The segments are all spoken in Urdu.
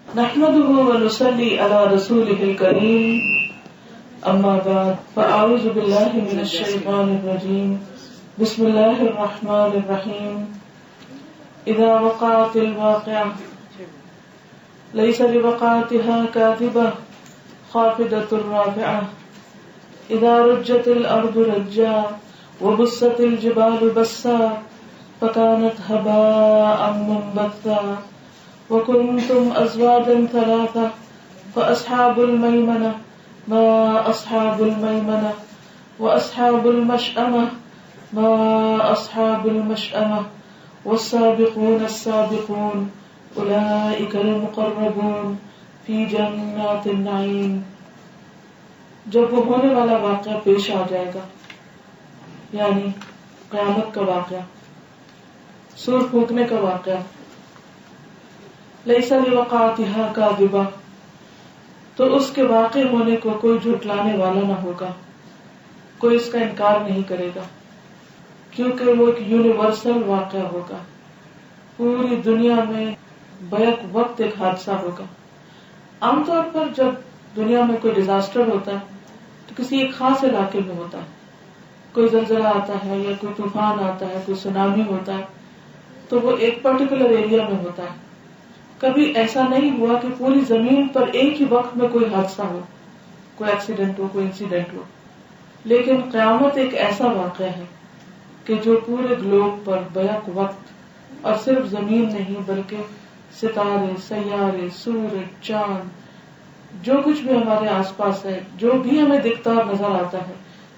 نحمده ونصلي على رسوله الكريم اما بعد فاعوذ بالله من الشيطان الرجيم بسم الله الرحمن الرحيم اذا وقعت الواقعة ليس لوقعتها كاذبة خافضة رافعة اذا رجت الارض رجا وبست الجبال بسا فكانت هباء منبثا وكنتم أزواجا ثلاثة فأصحاب الميمنة ما أصحاب الميمنة وأصحاب المشأمة ما أصحاب المشأمة والسابقون السابقون أولئك المقربون في جنات النعيم. جب وہ ہونے والا واقعہ پیش آ جائے گا یعنی قیامت کا واقعہ، سور پھونکنے کا واقعہ، لیس لوقعتها کاذبہ، تو اس کے واقع ہونے کو کوئی جھٹلانے والا نہ ہوگا، کوئی اس کا انکار نہیں کرے گا، کیونکہ وہ ایک یونیورسل واقعہ ہوگا، پوری دنیا میں بیک وقت ایک حادثہ ہوگا. عام طور پر جب دنیا میں کوئی ڈیزاسٹر ہوتا ہے تو کسی ایک خاص علاقے میں ہوتا ہے، کوئی زلزلہ آتا ہے یا کوئی طوفان آتا ہے، کوئی سونامی ہوتا ہے تو وہ ایک پرٹیکولر ایریا میں ہوتا ہے. کبھی ایسا نہیں ہوا کہ پوری زمین پر ایک ہی وقت میں کوئی حادثہ ہو، کوئی ایکسیڈنٹ ہو، کوئی انسیڈنٹ ہو. لیکن قیامت ایک ایسا واقعہ ہے کہ جو پورے گلوب پر بیک وقت، اور صرف زمین نہیں بلکہ ستارے، سیارے، سورج، چاند، جو کچھ بھی ہمارے آس پاس ہے، جو بھی ہمیں دکھتا اور نظر آتا ہے،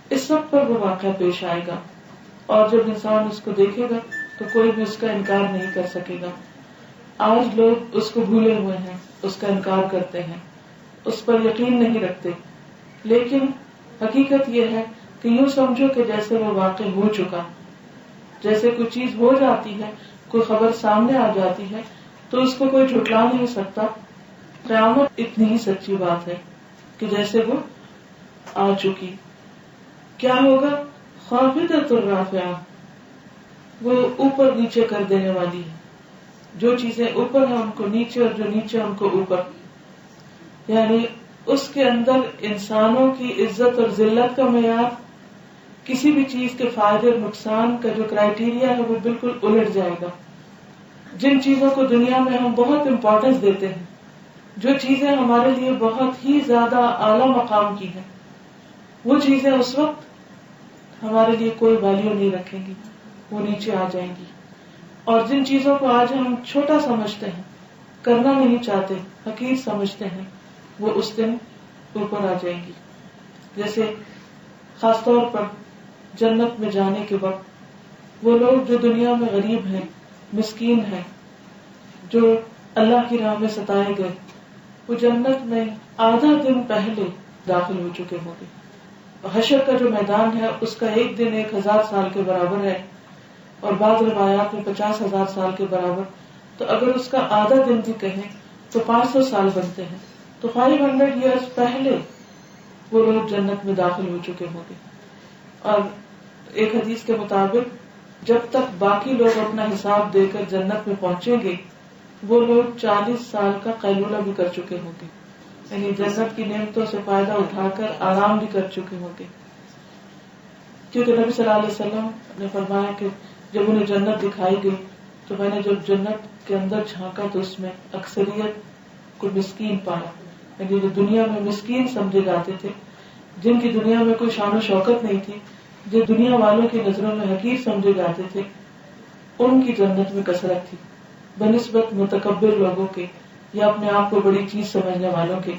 اس سب پر وہ واقعہ پیش آئے گا. اور جب انسان اس کو دیکھے گا تو کوئی بھی اس کا انکار نہیں کر سکے گا. آج لوگ اس کو بھولے ہوئے ہیں، اس کا انکار کرتے ہیں، اس پر یقین نہیں رکھتے. لیکن حقیقت یہ ہے کہ یوں سمجھو کہ جیسے وہ واقع ہو چکا، جیسے کوئی چیز ہو جاتی ہے، کوئی خبر سامنے آ جاتی ہے تو اس کو کوئی جھٹلا نہیں سکتا. قیامت اتنی ہی سچی بات ہے کہ جیسے وہ آ چکی. کیا ہوگا؟ خافضۃ رافعہ، وہ اوپر نیچے کر دینے والی ہے. جو چیزیں اوپر ہیں ان کو نیچے اور جو نیچے ان کو اوپر. یعنی اس کے اندر انسانوں کی عزت اور ذلت کا معیار، کسی بھی چیز کے فائدے اور نقصان کا جو کرائیٹیریا ہے وہ بالکل الٹ جائے گا. جن چیزوں کو دنیا میں ہم بہت امپورٹنس دیتے ہیں، جو چیزیں ہمارے لیے بہت ہی زیادہ اعلیٰ مقام کی ہیں، وہ چیزیں اس وقت ہمارے لیے کوئی ویلیو نہیں رکھیں گی، وہ نیچے آ جائیں گی. اور جن چیزوں کو آج ہم چھوٹا سمجھتے ہیں، کرنا نہیں چاہتے، حقیر سمجھتے ہیں، وہ اس دن اوپر آ جائیں گی. جیسے خاص طور پر جنت میں جانے کے وقت وہ لوگ جو دنیا میں غریب ہیں، مسکین ہیں، جو اللہ کی راہ میں ستائے گئے، وہ جنت میں آدھا دن پہلے داخل ہو چکے ہوں گے. حشر کا جو میدان ہے اس کا ایک دن 1000 سال کے برابر ہے، اور بعض روایات میں 50,000 سال کے برابر. تو اگر اس کا آدھا دن بھی کہیں تو 500 سال بنتے ہیں. تو 500 ایئرز پہلے وہ لوگ جنت میں داخل ہو چکے ہوں گے. اور ایک حدیث کے مطابق جب تک باقی لوگ اپنا حساب دے کر جنت میں پہنچیں گے، وہ لوگ 40 سال کا قیلولہ بھی کر چکے ہوں گے. یعنی جنت کی نعمتوں سے فائدہ اٹھا کر آرام بھی کر چکے ہوں گے. کیونکہ نبی صلی اللہ علیہ وسلم نے فرمایا کہ جب انہیں جنت دکھائی گئی تو میں نے جب جنت کے اندر جھانکا تو اس میں اکثریت کو مسکین پایا. یعنی جو دنیا میں مسکین سمجھے جاتے تھے، جن کی دنیا میں کوئی شان و شوکت نہیں تھی، جو دنیا والوں کی نظروں میں حقیر سمجھے جاتے تھے، ان کی جنت میں کثرت تھی بنسبت متکبر لوگوں کے یا اپنے آپ کو بڑی چیز سمجھنے والوں کے.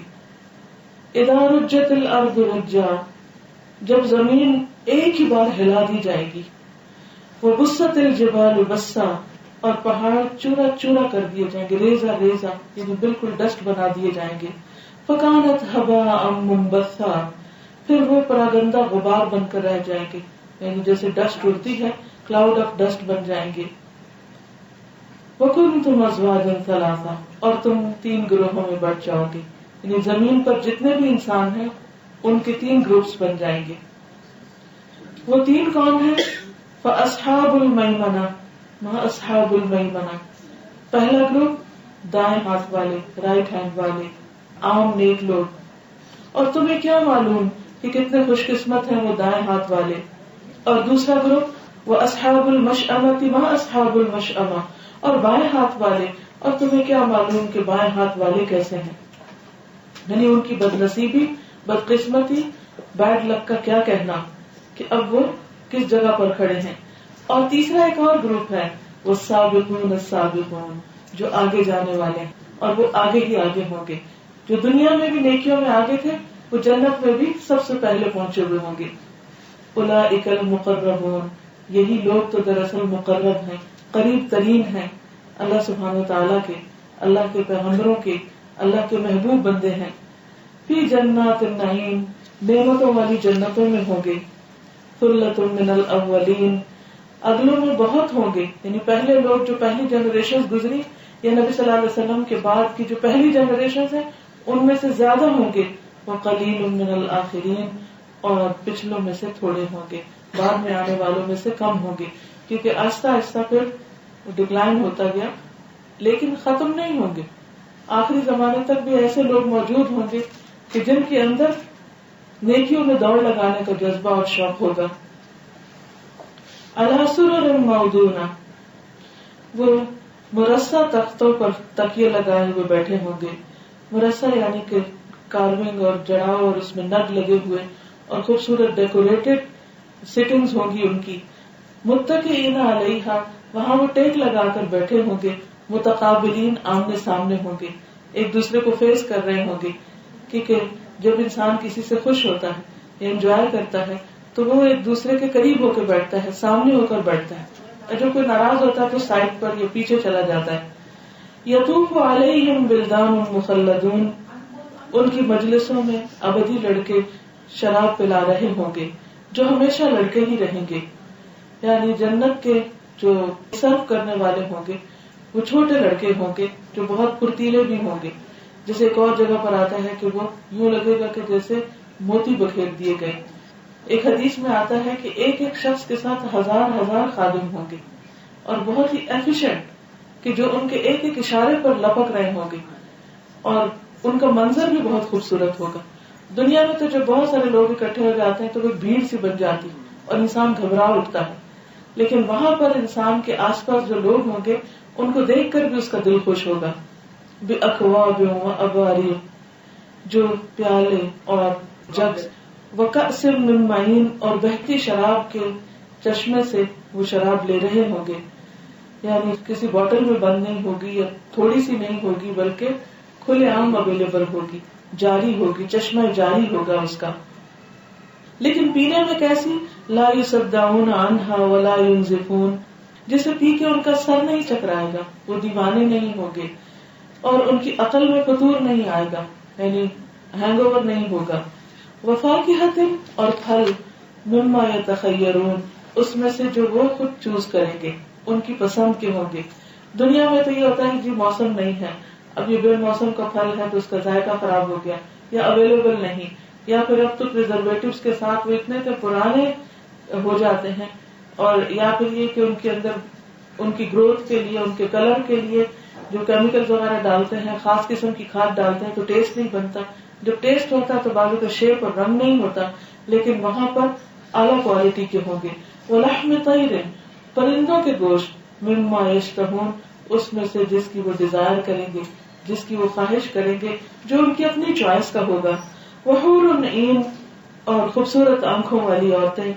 اذا رجت الارض رجا، جب زمین ایک ہی بار ہلا دی جائے گی. وبست الجبال بسا، اور پہاڑ چورا چورا کر دیے جائیں گے، ریزہ ریزہ، یعنی بالکل ڈسٹ بنا دیے جائیں گے. فکانت ہباء منبثا، پھر وہ پراگندہ غبار بن کر رہ جائیں گے، یعنی جیسے ڈسٹ اڑتی ہے، کلاؤڈ آف ڈسٹ بن جائیں گے. وکنتم ازواجا ثلاثا، اور تم 3 گروہوں میں بٹ جاؤ گے. یعنی زمین پر جتنے بھی انسان ہیں ان کے 3 گروپس بن جائیں گے. وہ 3 کون ہیں؟ فاصحاب المیمنہ ما اصحاب المیمنہ. پہلا گروپ دائیں ہاتھ والے، رائٹ ہینڈ والے، عام نیک لوگ. اور تمہیں کیا معلوم کہ کتنے خوش قسمت ہیں وہ دائیں ہاتھ والے. اور دوسرا گروپ وہ اصحاب المشأمۃ ما اصحاب المشأمہ، اور بائیں ہاتھ والے، اور تمہیں کیا معلوم کہ بائیں ہاتھ والے کیسے ہیں. یعنی ان کی بد نصیبی، بدقسمتی، بیڈ لک کا کیا کہنا کہ اب وہ کس جگہ پر کھڑے ہیں. اور تیسرا ایک اور گروپ ہے وہ السابقون السابقون، جو آگے جانے والے ہیں، اور وہ آگے ہی آگے ہوں گے. جو دنیا میں بھی نیکیوں میں آگے تھے وہ جنت میں بھی سب سے پہلے پہنچے ہوئے ہوں گے. اولئک المقربون، یہی لوگ تو دراصل مقرب ہیں، قریب ترین ہیں اللہ سبحانہ تعالیٰ کے، اللہ کے پیغمبروں کے، اللہ کے محبوب بندے ہیں. فی جنات النعیم، نعمتوں والی جنتوں میں ہوں گے. ثلۃ من الاولین، اگلوں میں بہت ہوں گے، یعنی پہلے لوگ جو پہلی جنریشن گزری یا نبی صلی اللہ علیہ وسلم کے بعد کی جو پہلی جنریشن ہے ان میں سے زیادہ ہوں گے. وقلیل من الآخرین، اور پچھلوں میں سے تھوڑے ہوں گے، بعد میں آنے والوں میں سے کم ہوں گے، کیونکہ آہستہ آہستہ پھر ڈکلائن ہوتا گیا، لیکن ختم نہیں ہوں گے. آخری زمانے تک بھی ایسے لوگ موجود ہوں گے کہ جن کے اندر نیکیوں میں دوڑ لگانے کا جذبہ اور شوق ہوگا. علی سرر موضونہ، وہ مرصع تختوں پر تکیے لگائے ہوئے بیٹھے ہوں گے. مرصع یعنی کہ کارونگ اور جڑاؤ اور اس میں نگ لگے ہوئے اور خوبصورت ڈیکوریٹڈ سٹنگز ہوں گی ان کی. متکئین علیہا، وہاں وہ ٹیک لگا کر بیٹھے ہوں گے. متقابلین، آمنے سامنے ہوں گے، ایک دوسرے کو فیس کر رہے ہوں گے. کیونکہ جب انسان کسی سے خوش ہوتا ہے یا انجوائے کرتا ہے تو وہ ایک دوسرے کے قریب ہو کے بیٹھتا ہے، سامنے ہو کر بیٹھتا ہے. اور جب کوئی ناراض ہوتا ہے تو سائڈ پر یا پیچھے چلا جاتا ہے. یطوف علیہم ولدان مخلدون، ان کی مجلسوں میں ابدی لڑکے شراب پلا رہے ہوں گے جو ہمیشہ لڑکے ہی رہیں گے. یعنی جنت کے جو سرو کرنے والے ہوں گے وہ چھوٹے لڑکے ہوں گے جو بہت پھرتیلے بھی ہوں گے. جیسے ایک اور جگہ پر آتا ہے کہ وہ یوں لگے گا کہ جیسے موتی بکھیر دیے گئے. ایک حدیث میں آتا ہے کہ ایک ایک شخص کے ساتھ ہزار ہزار خادم ہوں گے اور بہت ہی ایفیشینٹ کہ جو ان کے ایک ایک اشارے پر لپک رہے ہوں گے، اور ان کا منظر بھی بہت خوبصورت ہوگا. دنیا میں تو جب بہت سارے لوگ اکٹھے ہو جاتے ہیں تو وہ بھیڑ سی بن جاتی اور انسان گھبرا اٹھتا ہے، لیکن وہاں پر انسان کے آس پاس جو لوگ ہوں گے ان کو دیکھ کر بھی اس کا دل خوش ہوگا. بِأَكْوَابٍ وَأَبَارِيقَ، جو پیالے اور جگز، وَكَأْسٍ مِّن مَّعِينٍ، اور بہتی شراب کے چشمے سے وہ شراب لے رہے ہوں گے. یعنی کسی بوٹل میں بند نہیں ہوگی یا تھوڑی سی نہیں ہوگی بلکہ کھلے عام اویلیبل ہوگی، جاری ہوگی، چشمہ جاری ہوگا اس کا. لیکن پینے میں کیسی؟ لا یصدعون عنہا ولا ینزفون، جسے پی کے ان کا سر نہیں چکرائے گا، وہ دیوانے نہیں ہوں گے اور ان کی عقل میں فطور نہیں آئے گا، یعنی ہینگ اوور نہیں ہوگا. وفاکہۃ، اور پھل، مما یتخیرون، اس میں سے جو وہ خود چوز کریں گے، ان کی پسند کے ہوں گے. دنیا میں تو یہ ہوتا ہے جی موسم نہیں ہے، اب یہ بے موسم کا پھل ہے تو اس کا ذائقہ خراب ہو گیا یا اویلیبل نہیں، یا پھر اب تو پریزرویٹوز کے ساتھ وہ اتنے پرانے ہو جاتے ہیں، اور یا پھر یہ کہ ان کے اندر ان کی گروتھ کے لیے، ان کے کلر کے لیے جو کیمیکلز وغیرہ ڈالتے ہیں، خاص قسم کی کھاد ڈالتے ہیں تو ٹیسٹ نہیں بنتا. جب ٹیسٹ ہوتا ہے تو بعض کا شیپ اور رنگ نہیں ہوتا، لیکن وہاں پر اعلیٰ کوالٹی کے ہوں گے. وَلَحْمِ طَيْرٍ، پرندوں کے گوشت، مما یشتہون، اس میں سے جس کی وہ ڈیزائر کریں گے، جس کی وہ خواہش کریں گے، جو ان کی اپنی چوائس کا ہوگا. وحور عین، اور خوبصورت آنکھوں والی عورتیں،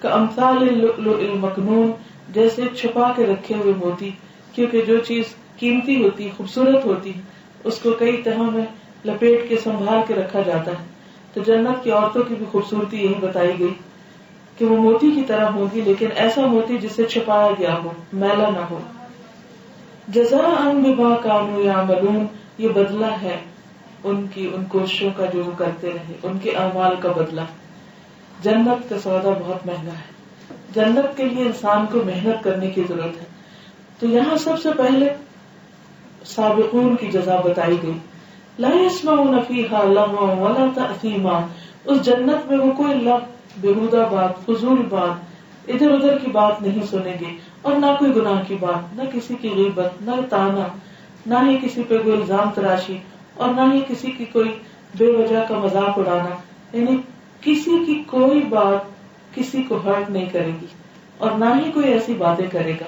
کامثال اللؤلؤ المکنون، جیسے چھپا کے رکھے ہوئے موتی، کیونکہ جو چیز قیمتی ہوتی، خوبصورت ہوتی، اس کو کئی تہوں میں لپیٹ کے سنبھال کے رکھا جاتا ہے. تو جنت کی عورتوں کی بھی خوبصورتی یہی بتائی گئی کہ وہ موتی کی طرح ہوگی، لیکن ایسا موتی جسے چھپایا گیا ہو، میلا نہ ہو. جزاء بما كانوا يعملون، یہ بدلہ ہے ان کی ان کوششوں کا جو وہ کرتے رہے، ان کے اعمال کا بدلہ. جنت کا سودا بہت مہنگا ہے، جنت کے لیے انسان کو محنت کرنے کی ضرورت ہے. تو یہاں سب سے پہلے سابقون کی جزا بتائی گئی. لا يسمعون فيها لغوا ولا تأثیما، اس جنت میں وہ کوئی لغو، بےہودہ بات، فضول بات، ادھر ادھر کی بات نہیں سنیں گے، اور نہ کوئی گناہ کی بات، نہ کسی کی غیبت، نہ تانا، نہ ہی کسی پہ کوئی الزام تراشی، اور نہ ہی کسی کی کوئی بے وجہ کا مذاق اڑانا. یعنی کسی کی کوئی بات کسی کو ہرٹ نہیں کرے گی، اور نہ ہی کوئی ایسی باتیں کرے گا.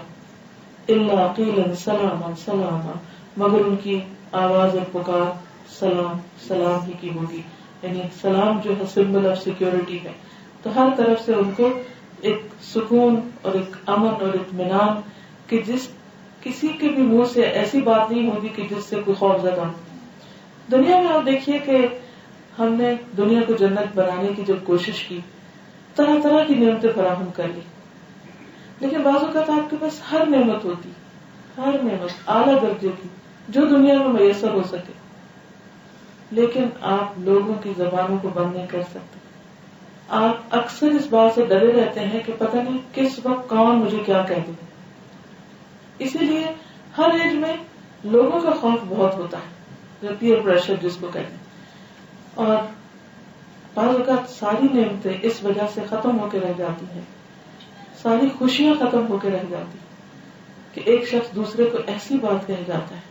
الا قیلا سلاما سلاما، مگر ان کی آواز اور پکار سلام سلام ہی کی ہوگی. یعنی سلام جو ہے سمبل آف سیکورٹی ہے، تو ہر طرف سے ان کو ایک سکون اور ایک امن اور اطمینان کہ جس کسی کے بھی منہ سے ایسی بات نہیں ہوگی کہ جس سے کوئی خوف زدہ ہو. دنیا میں آپ دیکھیے کہ ہم نے دنیا کو جنت بنانے کی جب کوشش کی، طرح طرح کی نعمتیں فراہم کر لی، لیکن بعض اوقات آپ کے پاس ہر نعمت ہوتی، ہر نعمت اعلیٰ درجے کی جو دنیا میں میسر ہو سکے، لیکن آپ لوگوں کی زبانوں کو بند نہیں کر سکتے. آپ اکثر اس بات سے ڈرے رہتے ہیں کہ پتہ نہیں کس وقت کون مجھے کیا کہہ دے. اسی لیے ہر ایج میں لوگوں کا خوف بہت ہوتا ہے، جو پیئر پریشر جس کو کہتے ہیں. اور بعض اوقات ساری نعمتیں اس وجہ سے ختم ہو کے رہ جاتی ہیں، ساری خوشیاں ختم ہو کے رہ جاتی ہیں کہ ایک شخص دوسرے کو ایسی بات کہہ جاتا ہے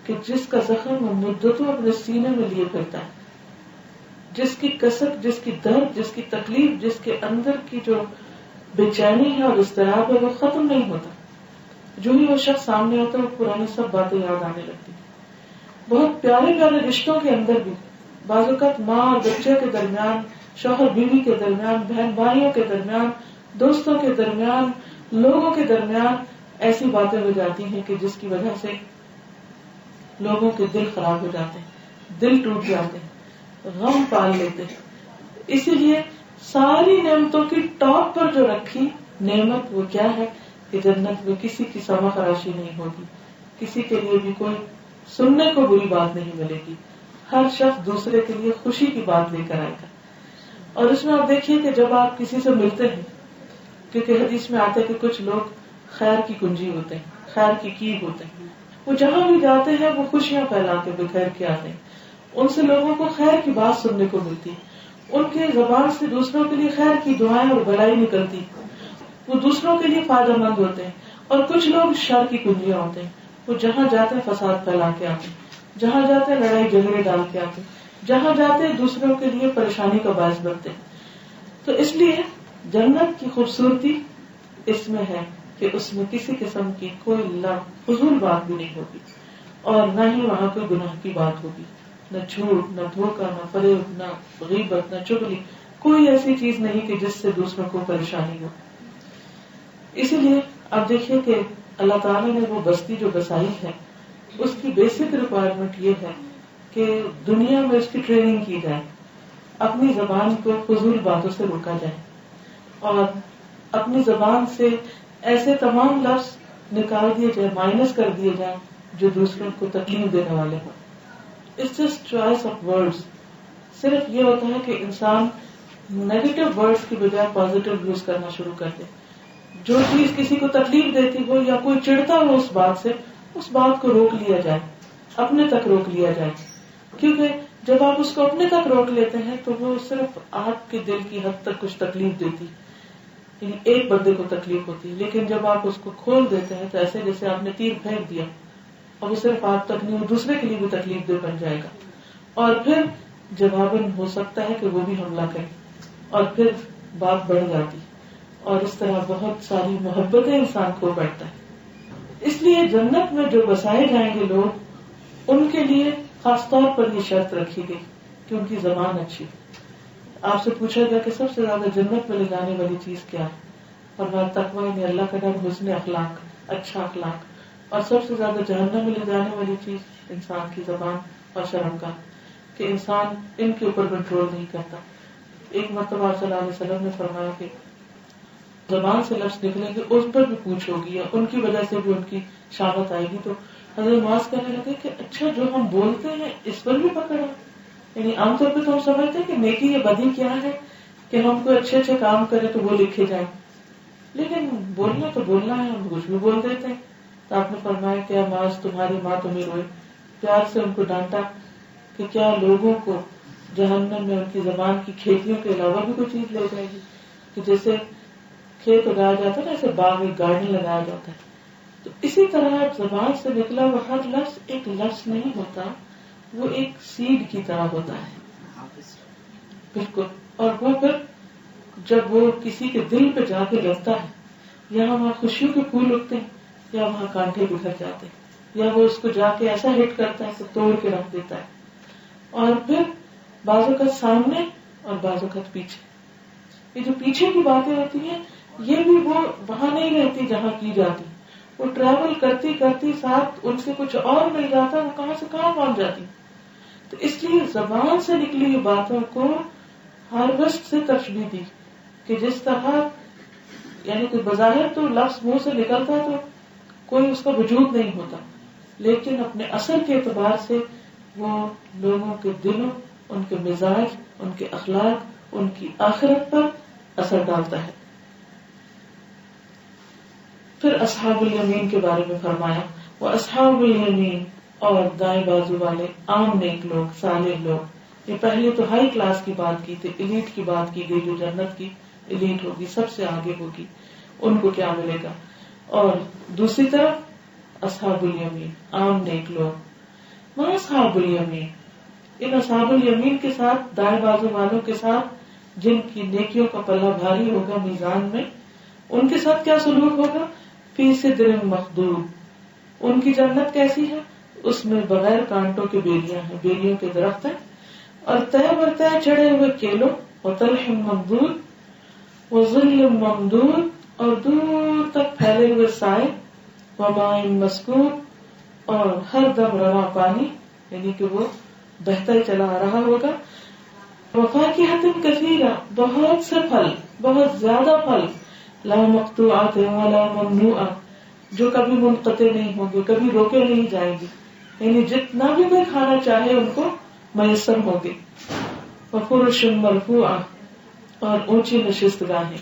کہ جس کا زخم وہ مدتوں اپنے سینے میں لیے پھرتا ہے، جس کی کسک، جس کی درد، جس کی تکلیف، جس کے اندر کی جو بے چینی ہے اور اضطراب ہے وہ ختم نہیں ہوتا. جو ہی وہ شخص سامنے ہوتا ہے وہ پرانی سب باتیں یاد آنے لگتی. بہت پیارے پیارے رشتوں کے اندر بھی بعض اوقات ماں اور بچے کے درمیان، شوہر بیوی کے درمیان، بہن بھائیوں کے درمیان، دوستوں کے درمیان، لوگوں کے درمیان ایسی باتیں ہو جاتی ہیں کہ جس کی وجہ سے لوگوں کے دل خراب ہو جاتے ہیں، دل ٹوٹ جاتے ہیں، غم پال لیتے ہیں. اسی لیے ساری نعمتوں کی ٹاپ پر جو رکھی نعمت وہ کیا ہے کہ جنت میں کسی کی سما خراشی نہیں ہوگی، کسی کے لیے بھی کوئی سننے کو بری بات نہیں ملے گی. ہر شخص دوسرے کے لیے خوشی کی بات لے کر آئے گا. اور اس میں آپ دیکھیے کہ جب آپ کسی سے ملتے ہیں، کیونکہ حدیث میں آتا ہے کہ کچھ لوگ خیر کی کنجی ہوتے ہیں، خیر کی کیل ہوتے ہیں، وہ جہاں بھی جاتے ہیں وہ خوشیاں پھیلا کے بخیر کے آتے ہیں. ان سے لوگوں کو خیر کی بات سننے کو ملتی، ان کے زبان سے دوسروں کے لیے خیر کی دعائیں اور بھلائی نکلتی، وہ دوسروں کے لیے فائدہ مند ہوتے ہیں. اور کچھ لوگ شر کی کنجیاں ہوتے ہیں، وہ جہاں جاتے ہیں فساد پھیلا کے آتے ہیں، جہاں جاتے ہیں لڑائی جھگڑے ڈال کے آتے ہیں، جہاں جاتے ہیں دوسروں کے لیے پریشانی کا باعث بنتے ہیں. تو اس لیے جنت کی خوبصورتی اس میں ہے کہ اس میں کسی قسم کی کوئی فضول بات بھی نہیں ہوگی، اور نہ ہی وہاں کوئی گناہ کی بات ہوگی، نہ جھوٹ، نہ دھوکہ، نہ فریب، نہ غیبت، نہ چغلی، کوئی ایسی چیز نہیں کہ جس سے دوسروں کو پریشانی ہو. اسی لیے آپ دیکھیے کہ اللہ تعالیٰ نے وہ بستی جو بسائی ہے اس کی بیسک ریکوائرمنٹ یہ ہے کہ دنیا میں اس کی ٹریننگ کی جائے، اپنی زبان کو فضول باتوں سے روکا جائے، اور اپنی زبان سے ایسے تمام لفظ نکال دیے جائے، مائنس کر دیے جائیں جو دوسروں کو تکلیف دینے والے ہوں. It's just choice of words. صرف یہ ہوتا ہے کہ انسان نیگیٹو ورڈز کی بجائے پازیٹو یوز کرنا شروع کر دے. جو چیز کسی کو تکلیف دیتی ہو یا کوئی چڑھتا ہو اس بات سے، اس بات کو روک لیا جائے، اپنے تک روک لیا جائے. کیونکہ جب آپ اس کو اپنے تک روک لیتے ہیں تو وہ صرف آپ کے دل کی حد تک کچھ تکلیف دیتی، یعنی ایک بندے کو تکلیف ہوتی. لیکن جب آپ اس کو کھول دیتے ہیں تو ایسے جیسے آپ نے تیر پھینک دیا، اور وہ صرف آپ تک نہیں، وہ دوسرے کے لیے بھی تکلیف دہ بن جائے گا، اور پھر جواباً ہو سکتا ہے کہ وہ بھی حملہ کرے، اور پھر بات بڑھ جاتی، اور اس طرح بہت ساری محبتیں انسان کو بیٹھتا ہے. اس لیے جنت میں جو بسائے جائیں گے لوگ، ان کے لیے خاص طور پر یہ شرط رکھی گئی کہ ان کی زبان اچھی. آپ سے پوچھا گیا کہ سب سے زیادہ جنت میں لے جانے والی چیز کیا ہے، اور تقویٰ یعنی اللہ کا ڈر، حسن اخلاق، اچھا اخلاق. اور سب سے زیادہ جہنم میں لے جانے والی چیز انسان کی زبان اور شرمگاہ، کہ انسان ان کے اوپر کنٹرول نہیں کرتا. ایک مرتبہ صلی اللہ علیہ وسلم نے فرمایا کہ زبان سے لفظ نکلیں گے اس پر بھی پوچھ ہوگی، یا ان کی وجہ سے بھی ان کی شامت آئے گی. تو حضرت معاذ کہنے لگے کہ اچھا جو ہم بولتے ہیں اس پر بھی پکڑا. یعنی عام طور پہ تو ہم سمجھتے ہیں کہ نیکی یا بدی کیا ہے کہ ہم کوئی اچھے اچھے کام کریں تو وہ لکھے جائیں، لیکن بولنا تو بولنا ہے، ہم کچھ بھی بول دیتے ہیں. تو آپ نے فرمایا کہ معاذ تمہاری ماں تمہیں روئے. پیار سے ان کو ڈانٹا کہ کیا لوگوں کو جہنم میں ان کی زبان کی کھیتیوں کے علاوہ بھی کوئی چیز لے جائے گی، کہ جیسے کھیت اگایا جاتا ہے نا، ایسے باغ میں گارڈن لگایا جاتا ہے، تو اسی طرح زبان سے نکلا وہ ہر لفظ ایک لفظ نہیں ہوتا، وہ ایک سیڈ کی طرح ہوتا ہے. بالکل. اور وہ پھر جب وہ کسی کے دل پہ جا کے لگتا ہے، یہاں وہاں خوشیوں کے پھول اگتے ہیں یا وہاں کانٹے بکھر جاتے ہیں، یا وہ اس کو جا کے ایسا ہٹ کرتا ہے کہ توڑ کے رکھ دیتا ہے. اور پھر بعض اوقات سامنے اور بعض اوقات پیچھے. یہ جو پیچھے کی باتیں ہوتی ہیں یہ بھی وہ وہاں نہیں رہتی جہاں کی جاتی، وہ ٹریول کرتی کرتی ساتھ ان سے کچھ اور مل جاتا، وہ کہاں سے کہاں پہنچ جاتی. تو اس لیے زبان سے نکلی ہوئی باتوں کو ہارویسٹ سے تشبیہ دی کہ جس طرح یعنی کہ بظاہر تو لفظ منہ سے نکلتا ہے تو کوئی اس کا وجود نہیں ہوتا، لیکن اپنے اثر کے اعتبار سے وہ لوگوں کے دلوں، ان کے مزاج، ان کے اخلاق، ان کی آخرت پر اثر ڈالتا ہے. پھر اصحاب الیمین کے بارے میں فرمایا، وہ اصحاب الیمین اور دائیں بازو والے عام نیک لوگ، صالح لوگ. یہ پہلے تو ہائی کلاس کی بات کی تھی، ایلیٹ کی بات کی گئی، جو جنت کی ایلیٹ ہوگی، سب سے آگے ہوگی، ان کو کیا ملے گا. اور دوسری طرف اصحاب الیمین عام نیک لوگ. وہاں اصحاب الیمین، ان اصحاب الیمین کے ساتھ، دائیں بازو والوں کے ساتھ جن کی نیکیوں کا پلہ بھاری ہوگا میزان میں، ان کے ساتھ کیا سلوک ہوگا. فی سدر مخضود، ان کی جنت کیسی ہے، اس میں بغیر کانٹوں کے بیلیاں ہیں، بیلیوں کے درخت ہیں، اور تہ بر تہ چڑھے ہوئے کیلوں، وطلح ممدود وظل ممدود، اور دور تک پھیلے ہوئے سائے، وماء مسکوب، اور ہر دم رواں پانی، یعنی کہ وہ بہتا ہی چلا آ رہا ہوگا. وفاکہۃ کثیرہ، بہت سے پھل، بہت زیادہ پھل، لا مقطوعۃ ولا ممنوعہ، جو کبھی منقطع نہیں ہوں گے، کبھی روکے نہیں جائیں گے، یعنی جتنا بھی کوئی کھانا چاہے ان کو میسر ہوگے. وفرش مرفوعہ، اور اونچی نشست گاہیں.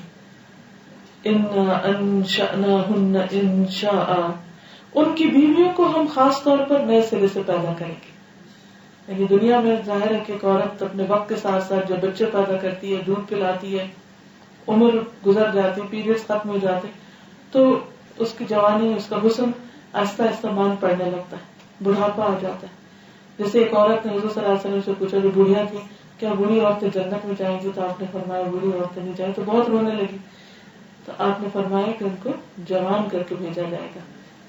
انا انشأناہن انشاء، ان کی بیویوں کو ہم خاص طور پر نئے سرے سے پیدا کریں گے. یعنی دنیا میں ظاہر ہے کہ ایک عورت اپنے وقت کے ساتھ ساتھ جب بچے پیدا کرتی ہے، دودھ پلاتی ہے، عمر گزر جاتی، پیریڈز ختم ہو جاتے، تو اس کی جوانی، اس کا حسن آہستہ آہستہ مان پڑنے لگتا ہے، بڑھاپا آ جاتا ہے. جیسے ایک عورت نے حضور صلی اللہ علیہ وسلم سے پوچھا، جو بوڑھیا تھی، کیا بوڑھی عورتیں جنت میں جائیں گی؟ تو آپ نے فرمایا بوڑھی عورتیں نہیں جائیں. تو بہت رونے لگی. تو آپ نے فرمایا کہ ان کو جوان کر کے بھیجا جائے گا،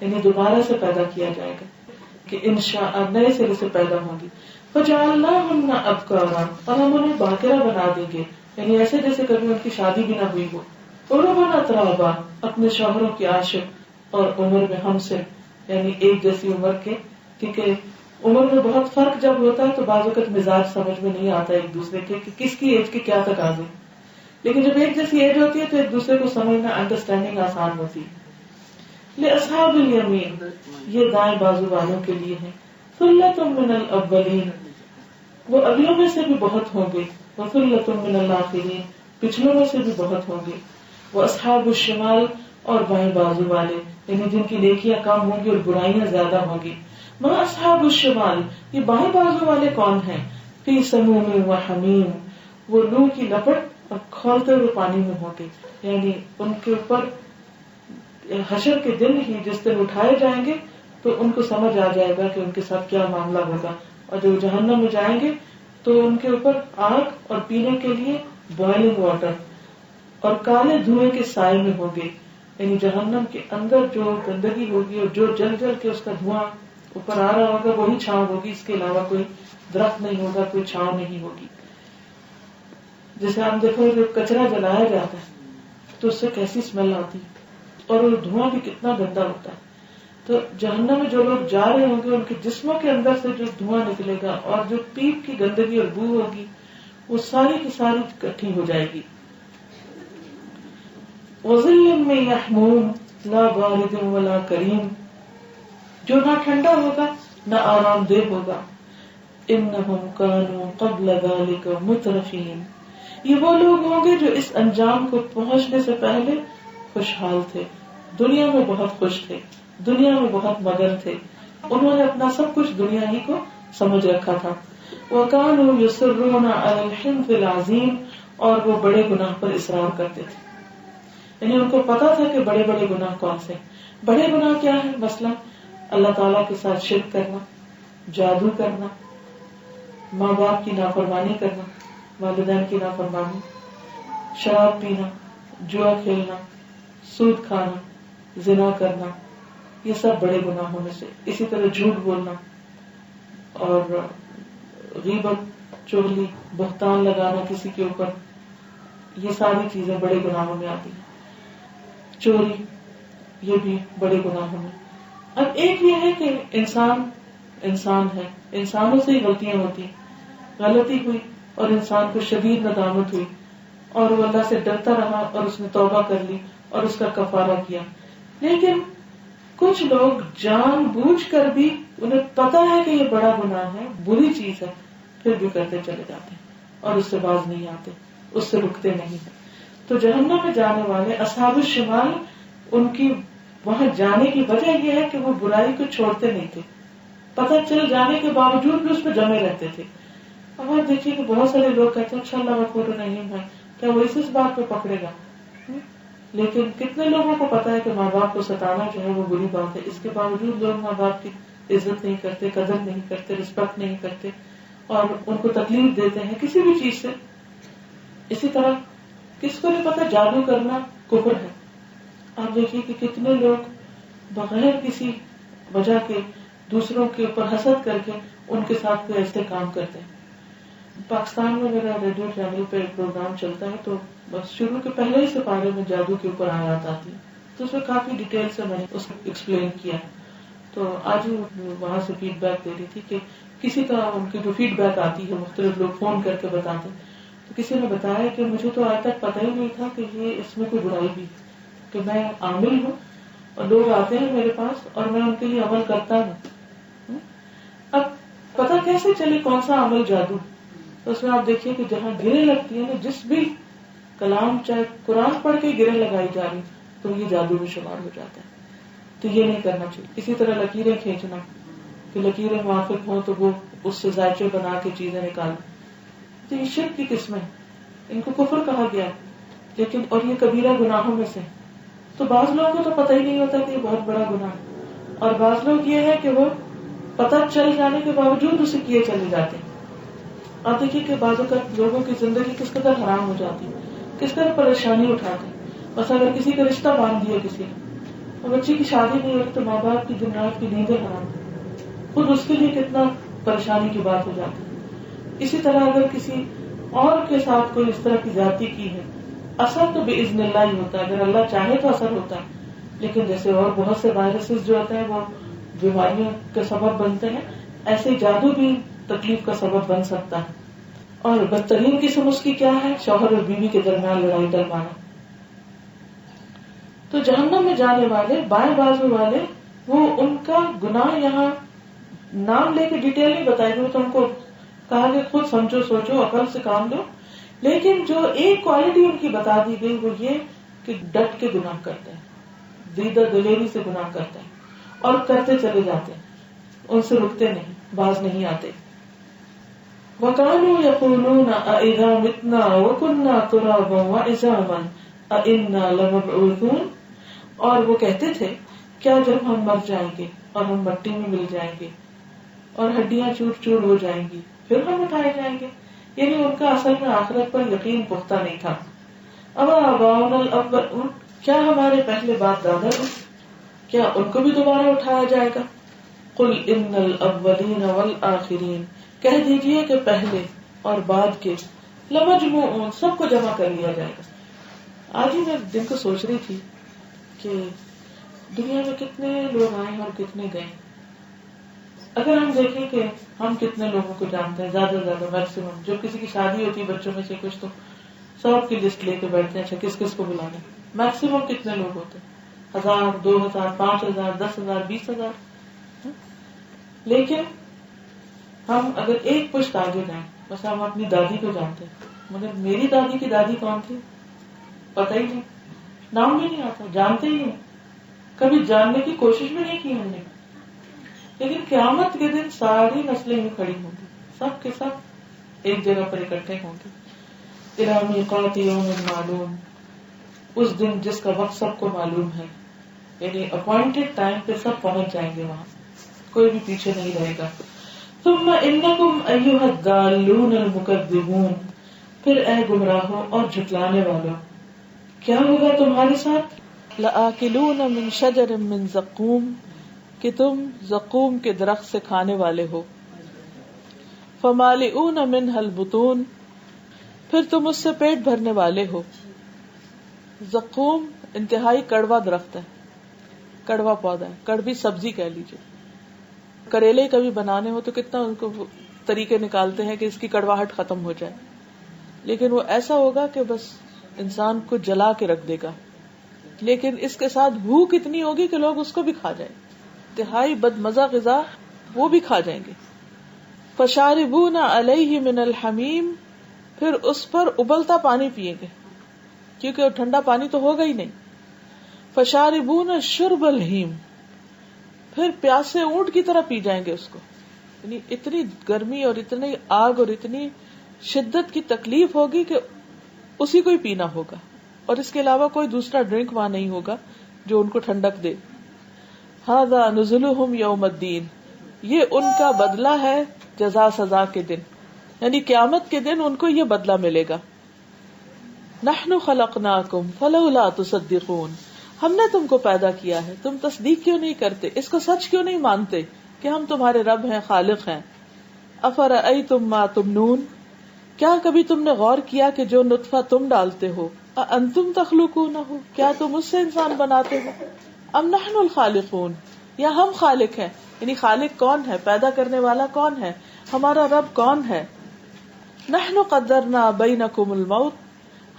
یعنی دوبارہ سے پیدا کیا جائے گا، کہ انشاء نئے سرے سے پیدا ہوں گی. فجعلناہن ابکارا، اور ہم انہیں باکرہ بنا دیں گے، یعنی ایسے جیسے کبھی ان کی شادی بھی نہ ہوئی ہو. عربا اترابا، اپنے شوہروں کی عاشق، اور عمر میں ہم سے، یعنی ایک جیسی عمر کے، کیونکہ عمر میں بہت فرق جب ہوتا ہے تو بعض اوقات مزاج سمجھ میں نہیں آتا ایک دوسرے کے کہ کس کی ایج کے کیا تقاضے، لیکن جب ایک جیسی ایج ہوتی ہے تو ایک دوسرے کو سمجھنا، انڈرسٹینڈنگ آسان ہوتی ہے. لأصحاب الیمین، یہ دائیں بازو والوں کے لیے ہے. ثلۃ من الاولین، وہ اگلوں میں سے بھی بہت ہوں گے. وثلۃ من الآخرین، پچھلوں میں سے بھی بہت ہوں گے. واصحاب الشمال، اور بائیں بازو والے، یعنی جن کی نیکیاں کم ہوں گی اور برائیاں زیادہ ہوں گی. ما اصحاب الشمال، یہ بائیں بازو والے کون ہیں؟ فی سموم وحمیم، وہ لو کی لپٹ اور کھولتے ہوئے پانی میں ہوں گے. یعنی ان کے اوپر حشر کے دن ہی جس دن اٹھائے جائیں گے تو ان کو سمجھ آ جائے گا کہ ان کے ساتھ کیا معاملہ ہوگا. اور جو جہنم میں جائیں گے تو ان کے اوپر آگ اور پینے کے لیے بوائلنگ واٹر اور کالے دھوئیں کے سائے میں ہوں گے. یعنی جہنم کے اندر جو گندگی ہوگی اور جو جل جل کے اس کا دھواں اوپر آ رہا ہوگا وہی چھاؤں ہوگی، اس کے علاوہ کوئی درخت نہیں ہوگا، کوئی چھاؤں نہیں ہوگی. جیسے آپ دیکھو جب کچرا جلایا جاتا ہے تو اس سے کیسی اسمیل آتی اور وہ دھواں بھی کتنا گندا ہوتا ہے. تو جہنم میں جو لوگ جا رہے ہوں گے ان کے جسموں کے اندر سے جو دھواں نکلے گا اور جو پیپ کی گندگی اور بو ہوگی وہ ساری کی ساری اکٹھی ہو جائے گی. وظل من یحموم لا بارد ولا کریم، جو نہ ٹھنڈا ہوگا نہ آرام دہ ہوگا. انہم کانوا قبل ذلک مترفین، یہ وہ لوگ ہوں گے جو اس انجام کو پہنچنے سے پہلے خوشحال تھے، دنیا میں بہت خوش تھے، دنیا میں بہت مگن تھے، انہوں نے اپنا سب کچھ دنیا ہی کو سمجھ رکھا تھا. وَكَانُوا يُصِرُّونَ عَلَى الْحِنْثِ الْعَظِيمِ، اور وہ بڑے گناہ پر اصرار کرتے تھے، یعنی ان کو پتا تھا کہ بڑے بڑے گناہ کون سے. بڑے گناہ کیا ہے؟ مثلا اللہ تعالیٰ کے ساتھ شرک کرنا، جادو کرنا، ماں باپ کی نافرمانی کرنا، والدین کی نافرمانی، شراب پینا، جوا کھیلنا، سود کھانا، زنا کرنا، یہ سب بڑے گناہوں میں سے. اسی طرح جھوٹ بولنا اور غیبت، چغلی، بہتان لگانا کسی کے اوپر، یہ ساری چیزیں بڑے گناہوں میں آتی ہیں. چوری، یہ بھی بڑے گناہوں میں. اب ایک یہ ہے کہ انسان ہے، انسانوں سے ہی غلطیاں ہوتی ہیں. غلطی ہوئی اور انسان کو شدید ندامت ہوئی اور وہ اللہ سے ڈرتا رہا اور اس نے توبہ کر لی اور اس کا کفارہ کیا. لیکن کچھ لوگ جان بوجھ کر بھی، انہیں پتا ہے کہ یہ بڑا گناہ ہے، بری چیز ہے، پھر بھی کرتے چلے جاتے ہیں اور اس سے باز نہیں آتے، اس سے رکتے نہیں ہیں. تو جہنم میں جانے والے اصحاب الشمال، ان کی وہاں جانے کی وجہ یہ ہے کہ وہ برائی کو چھوڑتے نہیں تھے، پتہ چل جانے کے باوجود بھی اس پہ جمے رہتے تھے. اب آپ دیکھیے کہ بہت سارے لوگ کہتے ہیں اچھا اللہ غفور رحیم ہے، کیا وہ اس بات پہ پکڑے گا؟ لیکن کتنے لوگوں کو پتا ہے کہ ماں باپ کو ستانا جو ہے وہ بری بات ہے، اس کے باوجود لوگ ماں باپ کی عزت نہیں کرتے، قدر نہیں کرتے، رسپیکٹ نہیں کرتے اور ان کو تکلیف دیتے ہیں کسی بھی چیز سے. اسی طرح کس کو نہیں پتا جادو کرنا کفر ہے. آپ دیکھیے کہ کتنے لوگ بغیر کسی وجہ کے دوسروں کے اوپر حسد کر کے ان کے ساتھ کوئی ایسے کام کرتے ہیں. پاکستان میں میرا ریڈیو چینل پہ ایک پروگرام چلتا ہے تو بس شروع کے پہلے ہی سپارے میں جادو کے اوپر آیات آتی ہے، تو اس میں کافی ڈیٹیل سے میں نے اس کو ایکسپلین کیا. تو آج وہاں سے فیڈ بیک دے رہی تھی کہ کسی طرح ان کی جو فیڈ بیک آتی ہے مختلف لوگ فون کر کے بتاتے ہیں. تو کسی نے بتایا کہ مجھے تو آج تک پتہ ہی نہیں تھا کہ یہ اس میں کوئی برائی بھی، کہ میں عامل ہوں اور لوگ آتے ہیں میرے پاس اور میں ان کے لیے عمل کرتا ہوں. اب پتہ کیسے چلے کون سا عمل جادو؟ تو اس میں آپ دیکھیے کہ جہاں گرے لگتی ہے نا، جس بھی کلام چاہے قرآن پڑھ کے گرے لگائی جا رہی تو یہ جادو میں شمار ہو جاتا ہے. تو یہ نہیں کرنا چاہیے. اسی طرح لکیریں کھینچنا، کہ لکیریں موافق ہوں تو وہ اس سے ذائچے بنا کے چیزیں نکال، تو یہ شرک کی قسمیں، ان کو کفر کہا گیا. لیکن اور یہ کبیرہ گناہوں میں سے. تو بعض لوگوں کو تو پتہ ہی نہیں ہوتا کہ یہ بہت بڑا گناہ ہے، اور بعض لوگ یہ ہے کہ وہ پتہ چل جانے کے باوجود اسے کیے چلے جاتے ہیں. آپ دیکھیے کہ بعض اوقات لوگوں کی زندگی کس قدر حرام ہو جاتی ہے، کس طرح پریشانی اٹھاتے ہیں. بس اگر کسی کا رشتہ باندھ دیا کسی نے اور بچی کی شادی نہیں ہوتی تو ماں باپ کی دن رات کی نیندیں حرام، خود اس کے لیے کتنا پریشانی کی بات ہو جاتی ہے. اسی طرح اگر کسی اور کے ساتھ کوئی اس طرح کی زیادتی کی ہے، اثر تو باذن اللہ ہی ہوتا ہے، اگر اللہ چاہے تو اثر ہوتا ہے. لیکن جیسے اور بہت سے وائرسز جو ہوتے ہیں وہ بیماریوں کا سبب بنتے ہیں، ایسے جادو بھی تکلیف کا سبب بن سکتا ہے. اور بدترین قسم اس کی کیا ہے؟ شوہر اور بیوی کے درمیان لڑائی ڈلوانا. تو جہنم میں جانے والے بائیں بازو والے، وہ ان کا گناہ یہاں نام لے کے ڈیٹیل نہیں بتائی گئی، تو ان کو کہا کہ خود سمجھو سوچو عقل سے کام لو. لیکن جو ایک کوالٹی ان کی بتا دی گئی وہ یہ کہ ڈٹ کے گناہ کرتے ہیں، دیدہ دلیری سے گناہ کرتے ہیں اور کرتے چلے جاتے ہیں، ان سے رکتے نہیں، باز نہیں آتے. وَكَانُوا يَقُولُونَ أَإِذَا مِتْنَا وَكُنَّا تُرَابًا وَعِظَامًا أَإِنَّا لَمَبْعُوثُونَ، اور وہ کہتے تھے کیا جب ہم مر جائیں گے اور ہم مٹی میں مل جائیں گے اور ہڈیاں چور چور ہو جائیں گی پھر ہم اٹھائے جائیں گے. یعنی ان کا اصل میں آخرت پر یقین پختہ نہیں تھا. أَوَآبَاؤُنَا الْأَوَّلُونَ، کیا ہمارے پہلے باپ دادا ہیں، کیا ان کو بھی دوبارہ اٹھایا جائے گا؟ قُلْ إِنَّ الْأَوَّلِينَ وَالْآخِرِينَ، کہہ دیجئے کہ پہلے اور بعد کے، لَمَجْمُوعُونَ، سب کو جمع کر لیا جائے گا. آج ہی میں دن کو سوچ رہی تھی کہ دنیا میں کتنے لوگ آئے اور کتنے گئے. اگر ہم دیکھیں کہ ہم کتنے لوگوں کو جانتے ہیں، زیادہ سے زیادہ میکسیمم، جو کسی کی شادی ہوتی ہے بچوں میں سے کچھ تو سب کی لسٹ لے کے بیٹھتے ہیں، اچھا کس کس کو بلانا. میکسیمم کتنے لوگ ہوتے ہیں؟ 1000، 2000، 5000، 10,000، 20,000. لیکن ہم اگر ایک پشت آگے جائیں، بس ہم اپنی دادی کو جانتے ہیں، مگر میری دادی کی دادی کون تھی پتہ ہی نہیں، نام بھی نہیں آتا، جانتے ہی نہیں، کبھی جاننے کی کوشش بھی نہیں کی ہم نے. لیکن قیامت کے دن ساری نسلیں ہی کھڑی ہوں گی، سب کے سب ایک جگہ پر اکٹھے ہوں گے. إِلَى مِيقَاتِ يَوْمٍ مَّعْلُومٍ، اس دن جس کا وقت سب کو معلوم ہے. یعنی اپوائنٹڈ ٹائم پہ سب پہنچ جائیں گے وہاں، کوئی بھی پیچھے نہیں رہے گا. ثم انکم ایھا الضالون المکذبون، پھر اے گمراہوں اور جھٹلانے والوں، کیا ہوگا تمہارے ساتھ؟ لآکلون من شجر من زقوم، کہ تم زقوم کے درخت سے کھانے والے ہو. فمالئون منها البطون، پھر تم اس سے پیٹ بھرنے والے ہو. زقوم انتہائی کڑوا درخت ہے، کڑوا پودا ہے، کڑوی سبزی کہہ لیجیے. کریلے کبھی بنانے ہو تو کتنا ان کو طریقے نکالتے ہیں کہ اس کی کڑواہٹ ختم ہو جائے، لیکن وہ ایسا ہوگا کہ بس انسان کو جلا کے رکھ دے گا. لیکن اس کے ساتھ بھوک اتنی ہوگی کہ لوگ اس کو بھی کھا جائیں، انتہائی بد مزہ غذا، وہ بھی کھا جائیں گے. فشاربون علیہ من الحمیم، پھر اس پر ابلتا پانی پیئیں گے کیونکہ وہ ٹھنڈا پانی تو ہوگا ہی نہیں. فشاربون شرب الہیم، پھر پیاسے اونٹ کی طرح پی جائیں گے اس کو. یعنی اتنی گرمی اور اتنی آگ اور اتنی شدت کی تکلیف ہوگی کہ اسی کو ہی پینا ہوگا، اور اس کے علاوہ کوئی دوسرا ڈرنک وہاں نہیں ہوگا جو ان کو ٹھنڈک دے. ھذا نزلھم یوم الدین، یہ ان کا بدلہ ہے جزا سزا کے دن، یعنی قیامت کے دن ان کو یہ بدلہ ملے گا. نحن خلقناکم فلولا تصدقون، ہم نے تم کو پیدا کیا ہے، تم تصدیق کیوں نہیں کرتے، اس کو سچ کیوں نہیں مانتے کہ ہم تمہارے رب ہیں، خالق ہیں. افرأیتم ما تمنون، کیا کبھی تم نے غور کیا کہ جو نطفہ تم ڈالتے ہو، انتم تخلقونہ، کیا تم اس سے انسان بناتے ہو، ام نحن الخالقون، یا ہم خالق ہیں. یعنی خالق کون ہے، پیدا کرنے والا کون ہے، ہمارا رب کون ہے. نحن قدرنا بینکم الموت،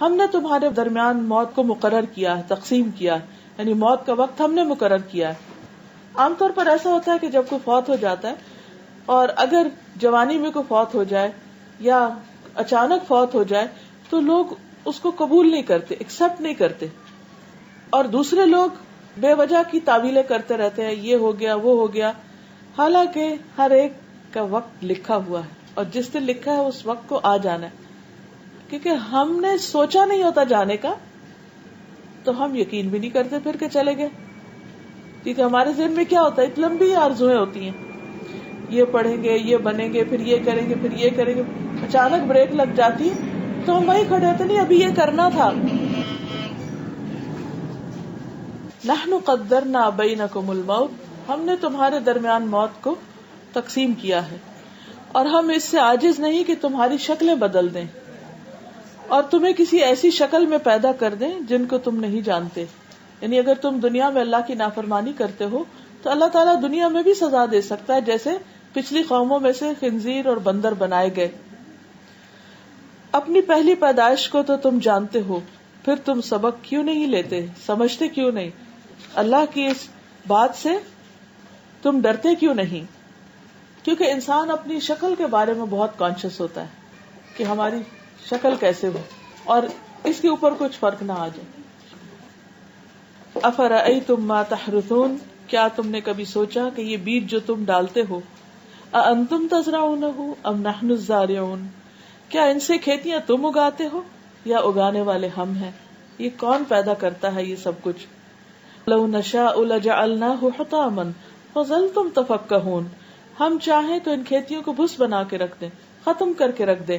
ہم نے تمہارے درمیان موت کو مقرر کیا ہے، تقسیم کیا ہے، یعنی موت کا وقت ہم نے مقرر کیا ہے. عام طور پر ایسا ہوتا ہے کہ جب کوئی فوت ہو جاتا ہے اور اگر جوانی میں کوئی فوت ہو جائے یا اچانک فوت ہو جائے تو لوگ اس کو قبول نہیں کرتے، ایکسپٹ نہیں کرتے، اور دوسرے لوگ بے وجہ کی تعویلیں کرتے رہتے ہیں، یہ ہو گیا وہ ہو گیا. حالانکہ ہر ایک کا وقت لکھا ہوا ہے، اور جس دن لکھا ہے اس وقت کو آ جانا ہے. کیونکہ ہم نے سوچا نہیں ہوتا جانے کا تو ہم یقین بھی نہیں کرتے پھر کہ چلے گئے. کیونکہ ہمارے ذہن میں کیا ہوتا ہے، اتنی لمبی آرزویں ہوتی ہیں، یہ پڑھیں گے، یہ بنیں گے، پھر یہ کریں گے، پھر یہ کریں گے. اچانک بریک لگ جاتی تو ہم وہیں کھڑے ہوتے، نہیں ابھی یہ کرنا تھا. نحن قدرنا بینکم الموت، ہم نے تمہارے درمیان موت کو تقسیم کیا ہے، اور ہم اس سے عاجز نہیں کہ تمہاری شکلیں بدل دیں اور تمہیں کسی ایسی شکل میں پیدا کر دیں جن کو تم نہیں جانتے. یعنی اگر تم دنیا میں اللہ کی نافرمانی کرتے ہو تو اللہ تعالیٰ دنیا میں بھی سزا دے سکتا ہے، جیسے پچھلی قوموں میں سے خنزیر اور بندر بنائے گئے. اپنی پہلی پیدائش کو تو تم جانتے ہو، پھر تم سبق کیوں نہیں لیتے، سمجھتے کیوں نہیں، اللہ کی اس بات سے تم ڈرتے کیوں نہیں. کیونکہ انسان اپنی شکل کے بارے میں بہت کانشیس ہوتا ہے کہ ہماری شکل کیسے ہو، اور اس کے اوپر کچھ فرق نہ آ جائے. افرأیتم ما تحرثون، کیا تم نے کبھی سوچا کہ یہ بیج جو تم ڈالتے ہو، اانتم تزرعونہ ام نحن الزارعون، کیا ان سے کھیتیاں تم اگاتے ہو یا اگانے والے ہم ہیں. یہ کون پیدا کرتا ہے یہ سب کچھ. لو نشاء لجعلناہ حطاما فظلتم تفکہون، ہم چاہیں تو ان کھیتیوں کو بھس بنا کے رکھ دیں، ختم کر کے رکھ دیں،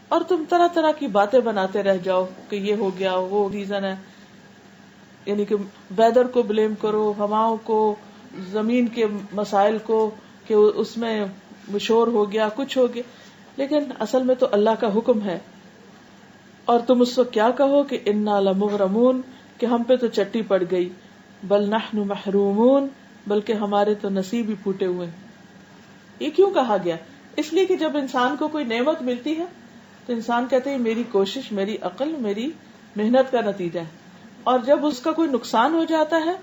اور تم طرح طرح کی باتیں بناتے رہ جاؤ کہ یہ ہو گیا وہ ریزن ہے. یعنی کہ ویدر کو بلیم کرو، ہواؤں کو، زمین کے مسائل کو، کہ اس میں شور ہو گیا، کچھ ہو گیا. لیکن اصل میں تو اللہ کا حکم ہے، اور تم اس وقت کیا کہو کہ انا لمغرمون، کہ ہم پہ تو چٹی پڑ گئی. بل نحن محرومون، بلکہ ہمارے تو نصیب ہی پھوٹے ہوئے. یہ کیوں کہا گیا؟ اس لیے کہ جب انسان کو کوئی نعمت ملتی ہے تو انسان کہتے ہیں میری کوشش، میری عقل، میری محنت کا نتیجہ ہے. اور جب اس کا کوئی نقصان ہو جاتا ہے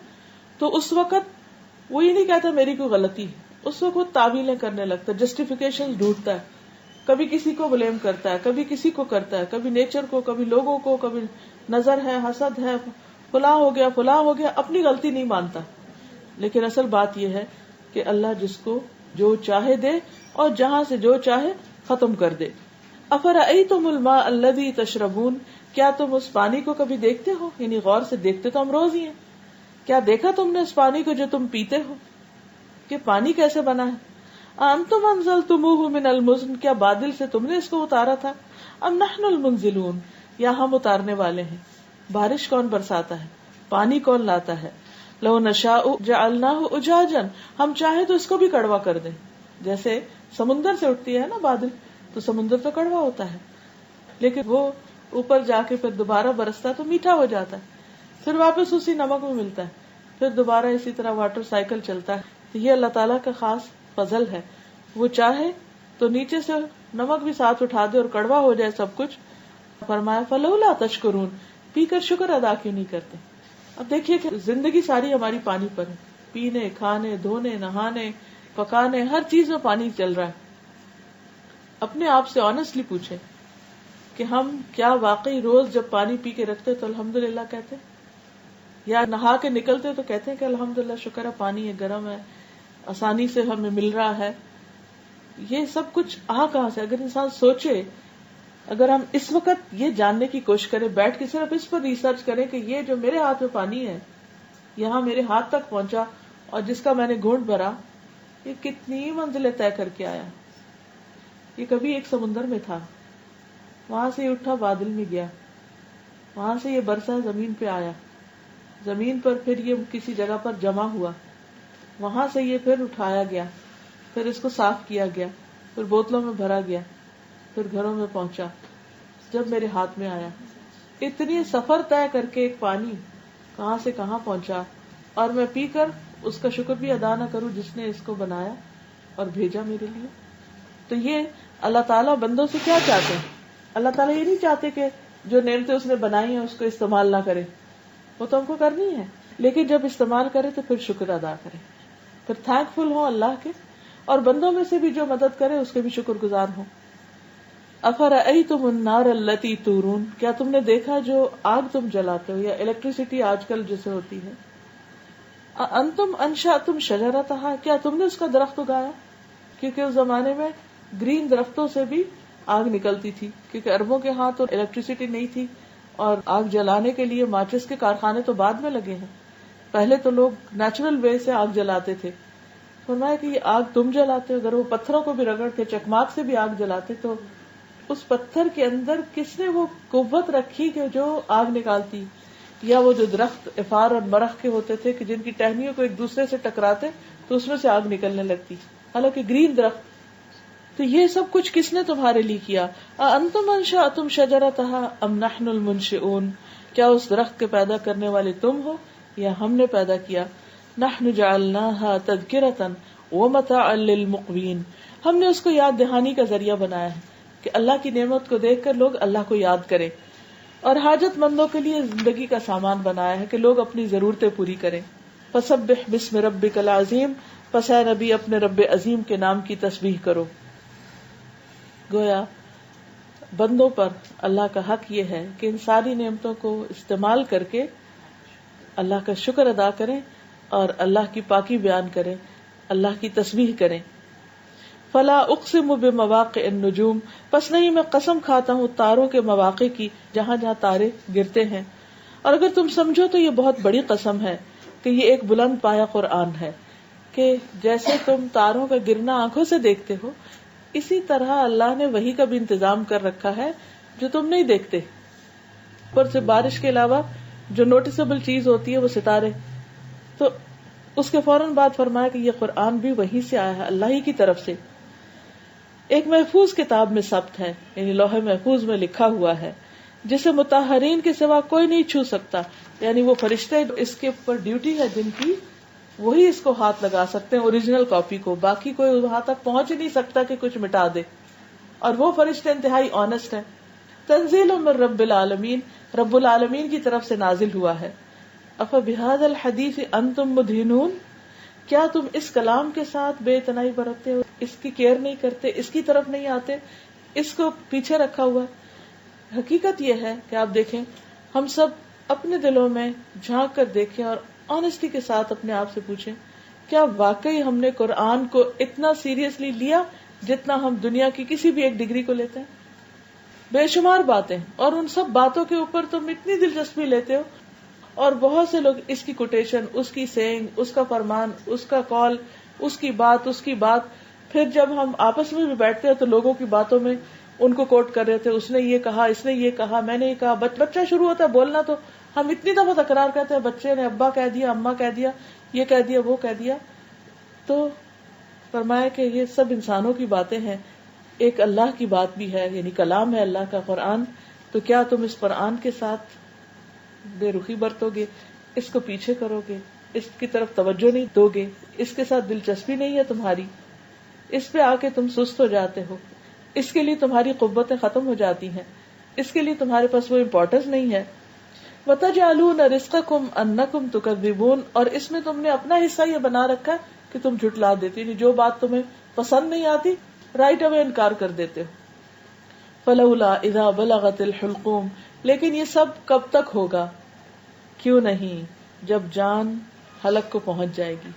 تو اس وقت وہ یہ نہیں کہتا میری کوئی غلطی ہے، اس وقت وہ تعویلیں کرنے لگتا ہے، جسٹیفیکیشن ڈھونڈتا ہے، کبھی کسی کو بلیم کرتا ہے، کبھی کسی کو کرتا ہے، کبھی نیچر کو، کبھی لوگوں کو، کبھی نظر ہے، حسد ہے، فلاں ہو گیا فلاں ہو گیا، اپنی غلطی نہیں مانتا. لیکن اصل بات یہ ہے کہ اللہ جس کو جو چاہے دے اور جہاں سے جو چاہے ختم کر دے. افرأیتم الماء الذی تشربون، کیا تم اس پانی کو کبھی دیکھتے ہو، یعنی غور سے دیکھتے تو ہم روز ہی ہیں، کیا دیکھا تم نے اس پانی کو جو تم پیتے ہو کہ پانی کیسے بنا ہے؟ انتم انزلتموہ من المزن، کیا بادل سے تم نے اس کو اتارا تھا؟ ام نحن المنزلون، یا ہم اتارنے والے ہیں؟ بارش کون برساتا ہے؟ پانی کون لاتا ہے؟ لو نشاء جعلناہ اجاجا، ہم چاہیں تو اس کو بھی کڑوا کر دیں. جیسے سمندر سے اٹھتی ہے نا بادل، تو سمندر تو کڑوا ہوتا ہے، لیکن وہ اوپر جا کے پھر دوبارہ برستا ہے تو میٹھا ہو جاتا ہے، پھر واپس اسی نمک میں ملتا ہے، پھر دوبارہ اسی طرح واٹر سائیکل چلتا ہے. تو یہ اللہ تعالیٰ کا خاص فضل ہے، وہ چاہے تو نیچے سے نمک بھی ساتھ اٹھا دے اور کڑوا ہو جائے سب کچھ. فرمایا فلولا تشکرون، پی کر شکر ادا کیوں نہیں کرتے؟ اب دیکھیے کہ زندگی ساری ہماری پانی پر ہے، پینے، کھانے، دھونے، نہانے، پکانے، ہر چیز میں پانی چل رہا ہے. اپنے آپ سے آنےسٹلی پوچھیں کہ ہم کیا واقعی روز جب پانی پی کے رکھتے تو الحمدللہ کہتے، یا نہا کے نکلتے تو کہتے ہیں کہ الحمدللہ شکر ہے پانی ہے، گرم ہے، آسانی سے ہمیں مل رہا ہے. یہ سب کچھ کہاں سے؟ اگر انسان سوچے، اگر ہم اس وقت یہ جاننے کی کوشش کریں، بیٹھ کے صرف اس پر ریسرچ کریں کہ یہ جو میرے ہاتھ میں پانی ہے، یہاں میرے ہاتھ تک پہنچا اور جس کا میں نے گھونٹ بھرا، یہ کتنی منزلیں طے کر کے آیا. یہ کبھی ایک سمندر میں تھا، وہاں سے یہ اٹھا بادل میں گیا، وہاں سے یہ برسا زمین پہ آیا، زمین پر پھر یہ کسی جگہ پر جمع ہوا، وہاں سے یہ پھر اٹھایا گیا، پھر اس کو صاف کیا گیا، پھر بوتلوں میں بھرا گیا، پھر گھروں میں پہنچا، جب میرے ہاتھ میں آیا. اتنی سفر طے کر کے ایک پانی کہاں سے کہاں پہنچا، اور میں پی کر اس کا شکر بھی ادا نہ کروں جس نے اس کو بنایا اور بھیجا میرے لیے. تو یہ اللہ تعالیٰ بندوں سے کیا چاہتے ہیں؟ اللہ تعالیٰ یہ نہیں چاہتے کہ جو نعمتیں اس نے بنائی ہیں اس کو استعمال نہ کرے، وہ تو ہم کو کرنی ہے، لیکن جب استعمال کرے تو پھر شکر ادا کرے، پھر تھینک فل ہو اللہ کے، اور بندوں میں سے بھی جو مدد کرے اس کے بھی شکر گزار ہوں. افرأیتم النار التی تورون، کیا تم نے دیکھا جو آگ تم جلاتے ہو، یا الیکٹریسٹی آج کل جسے ہوتی ہے. انتم انشأتم شجرتها، کیا تم نے اس کا درخت اگایا؟ کیونکہ اس زمانے میں گرین درختوں سے بھی آگ نکلتی تھی، کیونکہ عربوں کے ہاں تو الیکٹریسٹی نہیں تھی، اور آگ جلانے کے لیے ماچس کے کارخانے تو بعد میں لگے ہیں، پہلے تو لوگ نیچرل وے سے آگ جلاتے تھے. فرمایا کہ یہ آگ تم جلاتے ہو، اگر وہ پتھروں کو بھی رگڑ کے چکماک سے بھی آگ جلاتے تو اس پتھر کے اندر کس نے وہ قوت رکھی کہ جو آگ نکالتی؟ یا وہ جو درخت افار اور مرخ کے ہوتے تھے کہ جن کی ٹہنیوں کو ایک دوسرے سے ٹکراتے تو اس میں سے آگ نکلنے لگتی، حالانکہ گرین درخت. تو یہ سب کچھ کس نے تمہارے لیے کیا؟ انتم انشأتم شجرتها ام نحن المنشئون، کیا اس درخت کے پیدا کرنے والے تم ہو یا ہم نے پیدا کیا؟ نحن جعلناها تذکرة ومتاعا للمقوین، ہم نے اس کو یاد دہانی کا ذریعہ بنایا ہے کہ اللہ کی نعمت کو دیکھ کر لوگ اللہ کو یاد کریں، اور حاجت مندوں کے لیے زندگی کا سامان بنایا ہے کہ لوگ اپنی ضرورتیں پوری کریں. فسبح بسم ربک العظیم، پس اے نبی اپنے رب عظیم کے نام کی تسبیح کرو. گویا بندوں پر اللہ کا حق یہ ہے کہ ان ساری نعمتوں کو استعمال کر کے اللہ کا شکر ادا کریں اور اللہ کی پاکی بیان کریں، اللہ کی تسبیح کریں. فلا اقسم بمواقع النجوم، پس نہیں میں قسم کھاتا ہوں تاروں کے مواقع کی، جہاں جہاں تارے گرتے ہیں. اور اگر تم سمجھو تو یہ بہت بڑی قسم ہے کہ یہ ایک بلند پایا قرآن ہے، کہ جیسے تم تاروں کا گرنا آنکھوں سے دیکھتے ہو، اسی طرح اللہ نے وحی کا بھی انتظام کر رکھا ہے جو تم نہیں دیکھتے. اوپر سے بارش کے علاوہ جو نوٹسبل چیز ہوتی ہے وہ ستارے. تو اس کے فوراً بعد فرمایا کہ یہ قرآن بھی وحی سے آیا ہے، اللہ ہی کی طرف سے، ایک محفوظ کتاب میں ثبت ہے، یعنی لوح محفوظ میں لکھا ہوا ہے، جسے مطہرین کے سوا کوئی نہیں چھو سکتا. یعنی وہ فرشتے اس کے اوپر ڈیوٹی ہے جن کی، وہی اس کو ہاتھ لگا سکتے ہیں اوریجنل کاپی کو، باقی کوئی وہاں تک پہنچ ہی نہیں سکتا کہ کچھ مٹا دے، اور وہ فرشتے انتہائی آنےسٹ ہیں. تنزیل من رب العالمین، رب العالمین کی طرف سے نازل ہوا ہے. افبہذا الحدیث انتم مدہنون، کیا تم اس کلام کے ساتھ بے اتنائی برتتے ہو، اس کی کیئر نہیں کرتے، اس کی طرف نہیں آتے، اس کو پیچھے رکھا ہوا. حقیقت یہ ہے کہ آپ دیکھیں، ہم سب اپنے دلوں میں جھانک کر دیکھیں اور آنےسٹی کے ساتھ اپنے آپ سے پوچھیں، کیا واقعی ہم نے قرآن کو اتنا سیریسلی لیا جتنا ہم دنیا کی کسی بھی ایک ڈگری کو لیتے ہیں؟ بے شمار باتیں، اور ان سب باتوں کے اوپر تم اتنی دلچسپی لیتے ہو، اور بہت سے لوگ اس کی کوٹیشن، اس کی سینگ، اس کا فرمان، اس کا قول، اس کی بات، پھر جب ہم آپس میں بھی بیٹھتے ہیں تو لوگوں کی باتوں میں ان کو کوٹ کر رہے تھے، اس نے یہ کہا، اس نے یہ کہا، میں نے یہ کہا. بچہ شروع ہوتا ہے بولنا تو ہم اتنی دفعہ تکرار کرتے ہیں، بچے نے ابا کہہ دیا، اماں کہہ دیا، یہ کہہ دیا، وہ کہہ دیا. تو فرمایا کہ یہ سب انسانوں کی باتیں ہیں، ایک اللہ کی بات بھی ہے، یعنی کلام ہے اللہ کا قرآن. تو کیا تم اس قرآن کے ساتھ بے رخی برتو گے، اس کو پیچھے کرو گے، اس کی طرف توجہ نہیں دو گے، اس کے ساتھ دلچسپی نہیں ہے تمہاری، اس پہ آ کے تم سست ہو جاتے ہو، اس کے لیے تمہاری قوتیں ختم ہو جاتی ہیں، اس کے لیے تمہارے پاس وہ امپورٹنس نہیں ہے. وَتَجْعَلُونَ رِزْقَكُمْ أَنَّكُمْ تُكَذِّبُونَ، اور اس میں تم نے اپنا حصہ یہ بنا رکھا ہے کہ تم جھٹلا دیتے، یعنی جو بات تمہیں پسند نہیں آتی رائٹ اوے انکار کر دیتے ہو. فَلَوْلَا إِذَا بَلَغَتِ الْحُلْقُومَ، لیکن یہ سب کب تک ہوگا، کیوں نہیں جب جان حلق کو پہنچ جائے گی،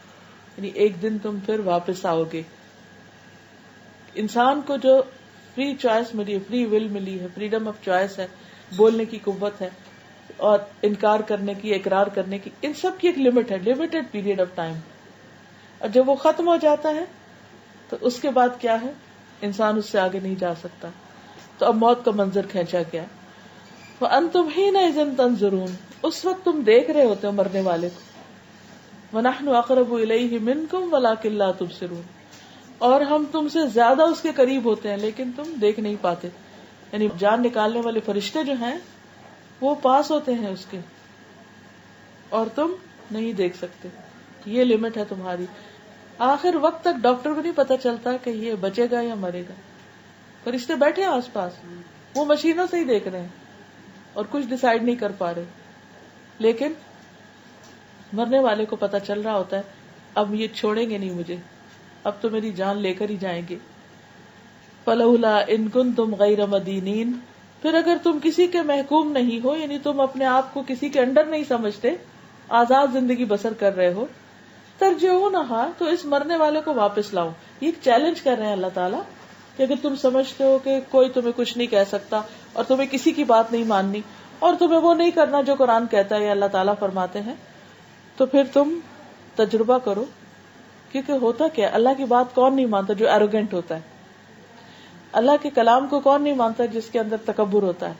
یعنی ایک دن تم پھر واپس آؤ گے. انسان کو جو فری چوائس ملی ہے، فری ول ملی ہے، فریڈم آف چوائس ہے، بولنے کی قوت ہے اور انکار کرنے کی، اقرار کرنے کی، ان سب کی ایک لمٹ ہے، لمیٹڈ پیریڈ آف ٹائم. اور جب وہ ختم ہو جاتا ہے تو اس کے بعد کیا ہے، انسان اس سے آگے نہیں جا سکتا. تو اب موت کا منظر کھینچا گیا. وَأَنْتُمْ حِينَئِذٍ تَنظُرُونَ، اس وقت تم دیکھ رہے ہوتے ہو مرنے والے کو. وَنَحْنُ أَقْرَبُ إِلَيْهِ مِنْكُمْ وَلَكِنْ لَا تُبْصِرُونَ، اور ہم تم سے زیادہ اس کے قریب ہوتے ہیں لیکن تم دیکھ نہیں پاتے. یعنی جان نکالنے والے فرشتے جو ہیں وہ پاس ہوتے ہیں اس کے اور تم نہیں دیکھ سکتے. یہ لمٹ ہے تمہاری. آخر وقت تک ڈاکٹر کو نہیں پتا چلتا کہ یہ بچے گا یا مرے گا. فرشتے بیٹھے ہیں آس پاس، وہ مشینوں سے ہی دیکھ رہے ہیں اور کچھ ڈیسائیڈ نہیں کر پا رہے. لیکن مرنے والے کو پتا چل رہا ہوتا ہے اب یہ چھوڑیں گے نہیں مجھے، اب تو میری جان لے کر ہی جائیں گے. فَلَوْلَا إِن كُنتُمْ غَيْرَ مَدِينِينَ، پھر اگر تم کسی کے محکوم نہیں ہو، یعنی تم اپنے آپ کو کسی کے انڈر نہیں سمجھتے، آزاد زندگی بسر کر رہے ہو، ترجعونہا، تو اس مرنے والے کو واپس لاؤ. یہ ایک چیلنج کر رہے ہیں اللہ تعالیٰ کہ اگر تم سمجھتے ہو کہ کوئی تمہیں کچھ نہیں کہہ سکتا اور تمہیں کسی کی بات نہیں ماننی اور تمہیں وہ نہیں کرنا جو قرآن کہتا ہے یا اللہ تعالیٰ فرماتے ہیں، تو پھر تم تجربہ کرو. کیونکہ ہوتا کیا، اللہ کی بات کون نہیں مانتا جو ایروگینٹ ہوتا ہے. اللہ کے کلام کو کون نہیں مانتا جس کے اندر تکبر ہوتا ہے،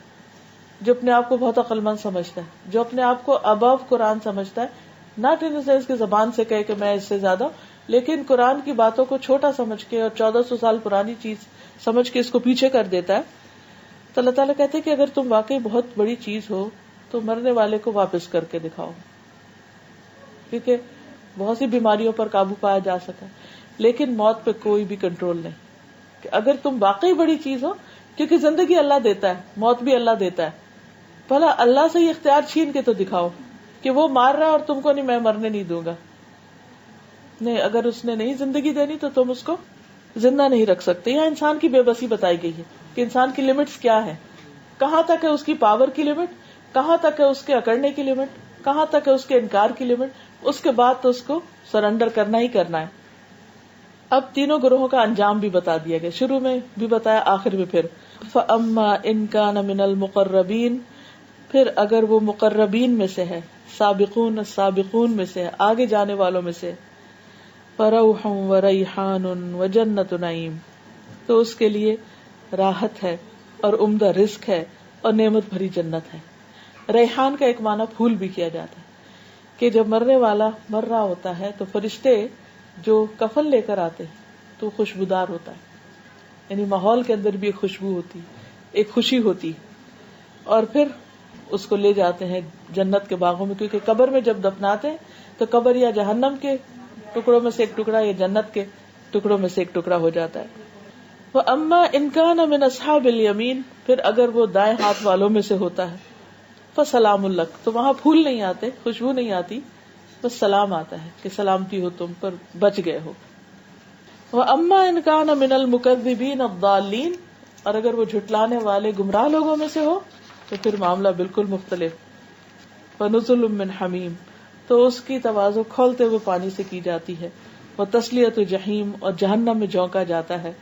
جو اپنے آپ کو بہت عقل مند سمجھتا ہے، جو اپنے آپ کو ابو قرآن سمجھتا ہے. ناٹ ان سینس کہ زبان سے کہے کہ میں اس سے زیادہ، لیکن قرآن کی باتوں کو چھوٹا سمجھ کے اور 1400 سال پرانی چیز سمجھ کے اس کو پیچھے کر دیتا ہے. تو اللہ تعالیٰ کہتے ہیں کہ اگر تم واقعی بہت بڑی چیز ہو تو مرنے والے کو واپس کر کے دکھاؤ. کیونکہ بہت سی بیماریوں پر قابو پایا جا سکا لیکن موت پہ کوئی بھی کنٹرول نہیں. کہ اگر تم واقعی بڑی چیز ہو، کیونکہ زندگی اللہ دیتا ہے، موت بھی اللہ دیتا ہے، بھلا اللہ سے یہ اختیار چھین کے تو دکھاؤ کہ وہ مار رہا ہے اور تم کو نہیں، میں مرنے نہیں دوں گا. نہیں، اگر اس نے نہیں زندگی دینی تو تم اس کو زندہ نہیں رکھ سکتے. یہاں انسان کی بے بسی بتائی گئی ہے کہ انسان کی لمٹس کیا ہے، کہاں تک ہے اس کی پاور کی لمٹ، کہاں تک ہے اس کے اکڑنے کی لمٹ، کہاں تک ہے اس کے انکار کی لمٹ. اس کے بعد تو اس کو سرنڈر کرنا ہی کرنا ہے. اب تینوں گروہوں کا انجام بھی بتا دیا گیا، شروع میں بھی بتایا، آخر میں پھر. فَأَمَّا إِن كَانَ مِنَ الْمُقَرَّبِينَ، پھر اگر وہ مقربین میں سے ہے، سابقون السابقون میں سے ہے، آگے جانے والوں میں سے، فَرَوْحٌ وَرَيْحَانٌ وَجَنَّتُ نَعِيمٍ، تو اس کے لیے راحت ہے اور عمدہ رزق ہے اور نعمت بھری جنت ہے. ریحان کا ایک معنی پھول بھی کیا جاتا ہے کہ جب مرنے والا مر رہا ہوتا ہے تو فرشتے جو کفن لے کر آتے ہیں تو خوشبودار ہوتا ہے، یعنی ماحول کے اندر بھی ایک خوشبو ہوتی، ایک خوشی ہوتی. اور پھر اس کو لے جاتے ہیں جنت کے باغوں میں، کیونکہ قبر میں جب دفناتے ہیں تو قبر یا جہنم کے ٹکڑوں میں سے ایک ٹکڑا یا جنت کے ٹکڑوں میں سے ایک ٹکڑا ہو جاتا ہے. وَأَمَّا إِن كَانَ مِنْ أَصْحَابِ الْيَمِينَ، پھر اگر وہ دائیں ہاتھ والوں میں سے ہوتا ہے، فَسَلَامٌ لَكَ، تو وہاں پھول نہیں آتے، خوشبو نہیں آتی، بس سلام آتا ہے کہ سلامتی ہو، تم پر بچ گئے ہو. وَأَمَّا إِن كَانَ مِنَ الْمُكَذِّبِينَ الضَّالِّينَ، اور اگر وہ جھٹلانے والے گمراہ لوگوں میں سے ہو تو پھر معاملہ بالکل مختلف. فَنُزُلٌ مِّنْ حَمِيمٍ، تو اس کی توازو کھولتے ہوئے پانی سے کی جاتی ہے. وَتَصْلِيَةُ جَحِيمٍ، اور جہنم میں جھونکا جاتا ہے.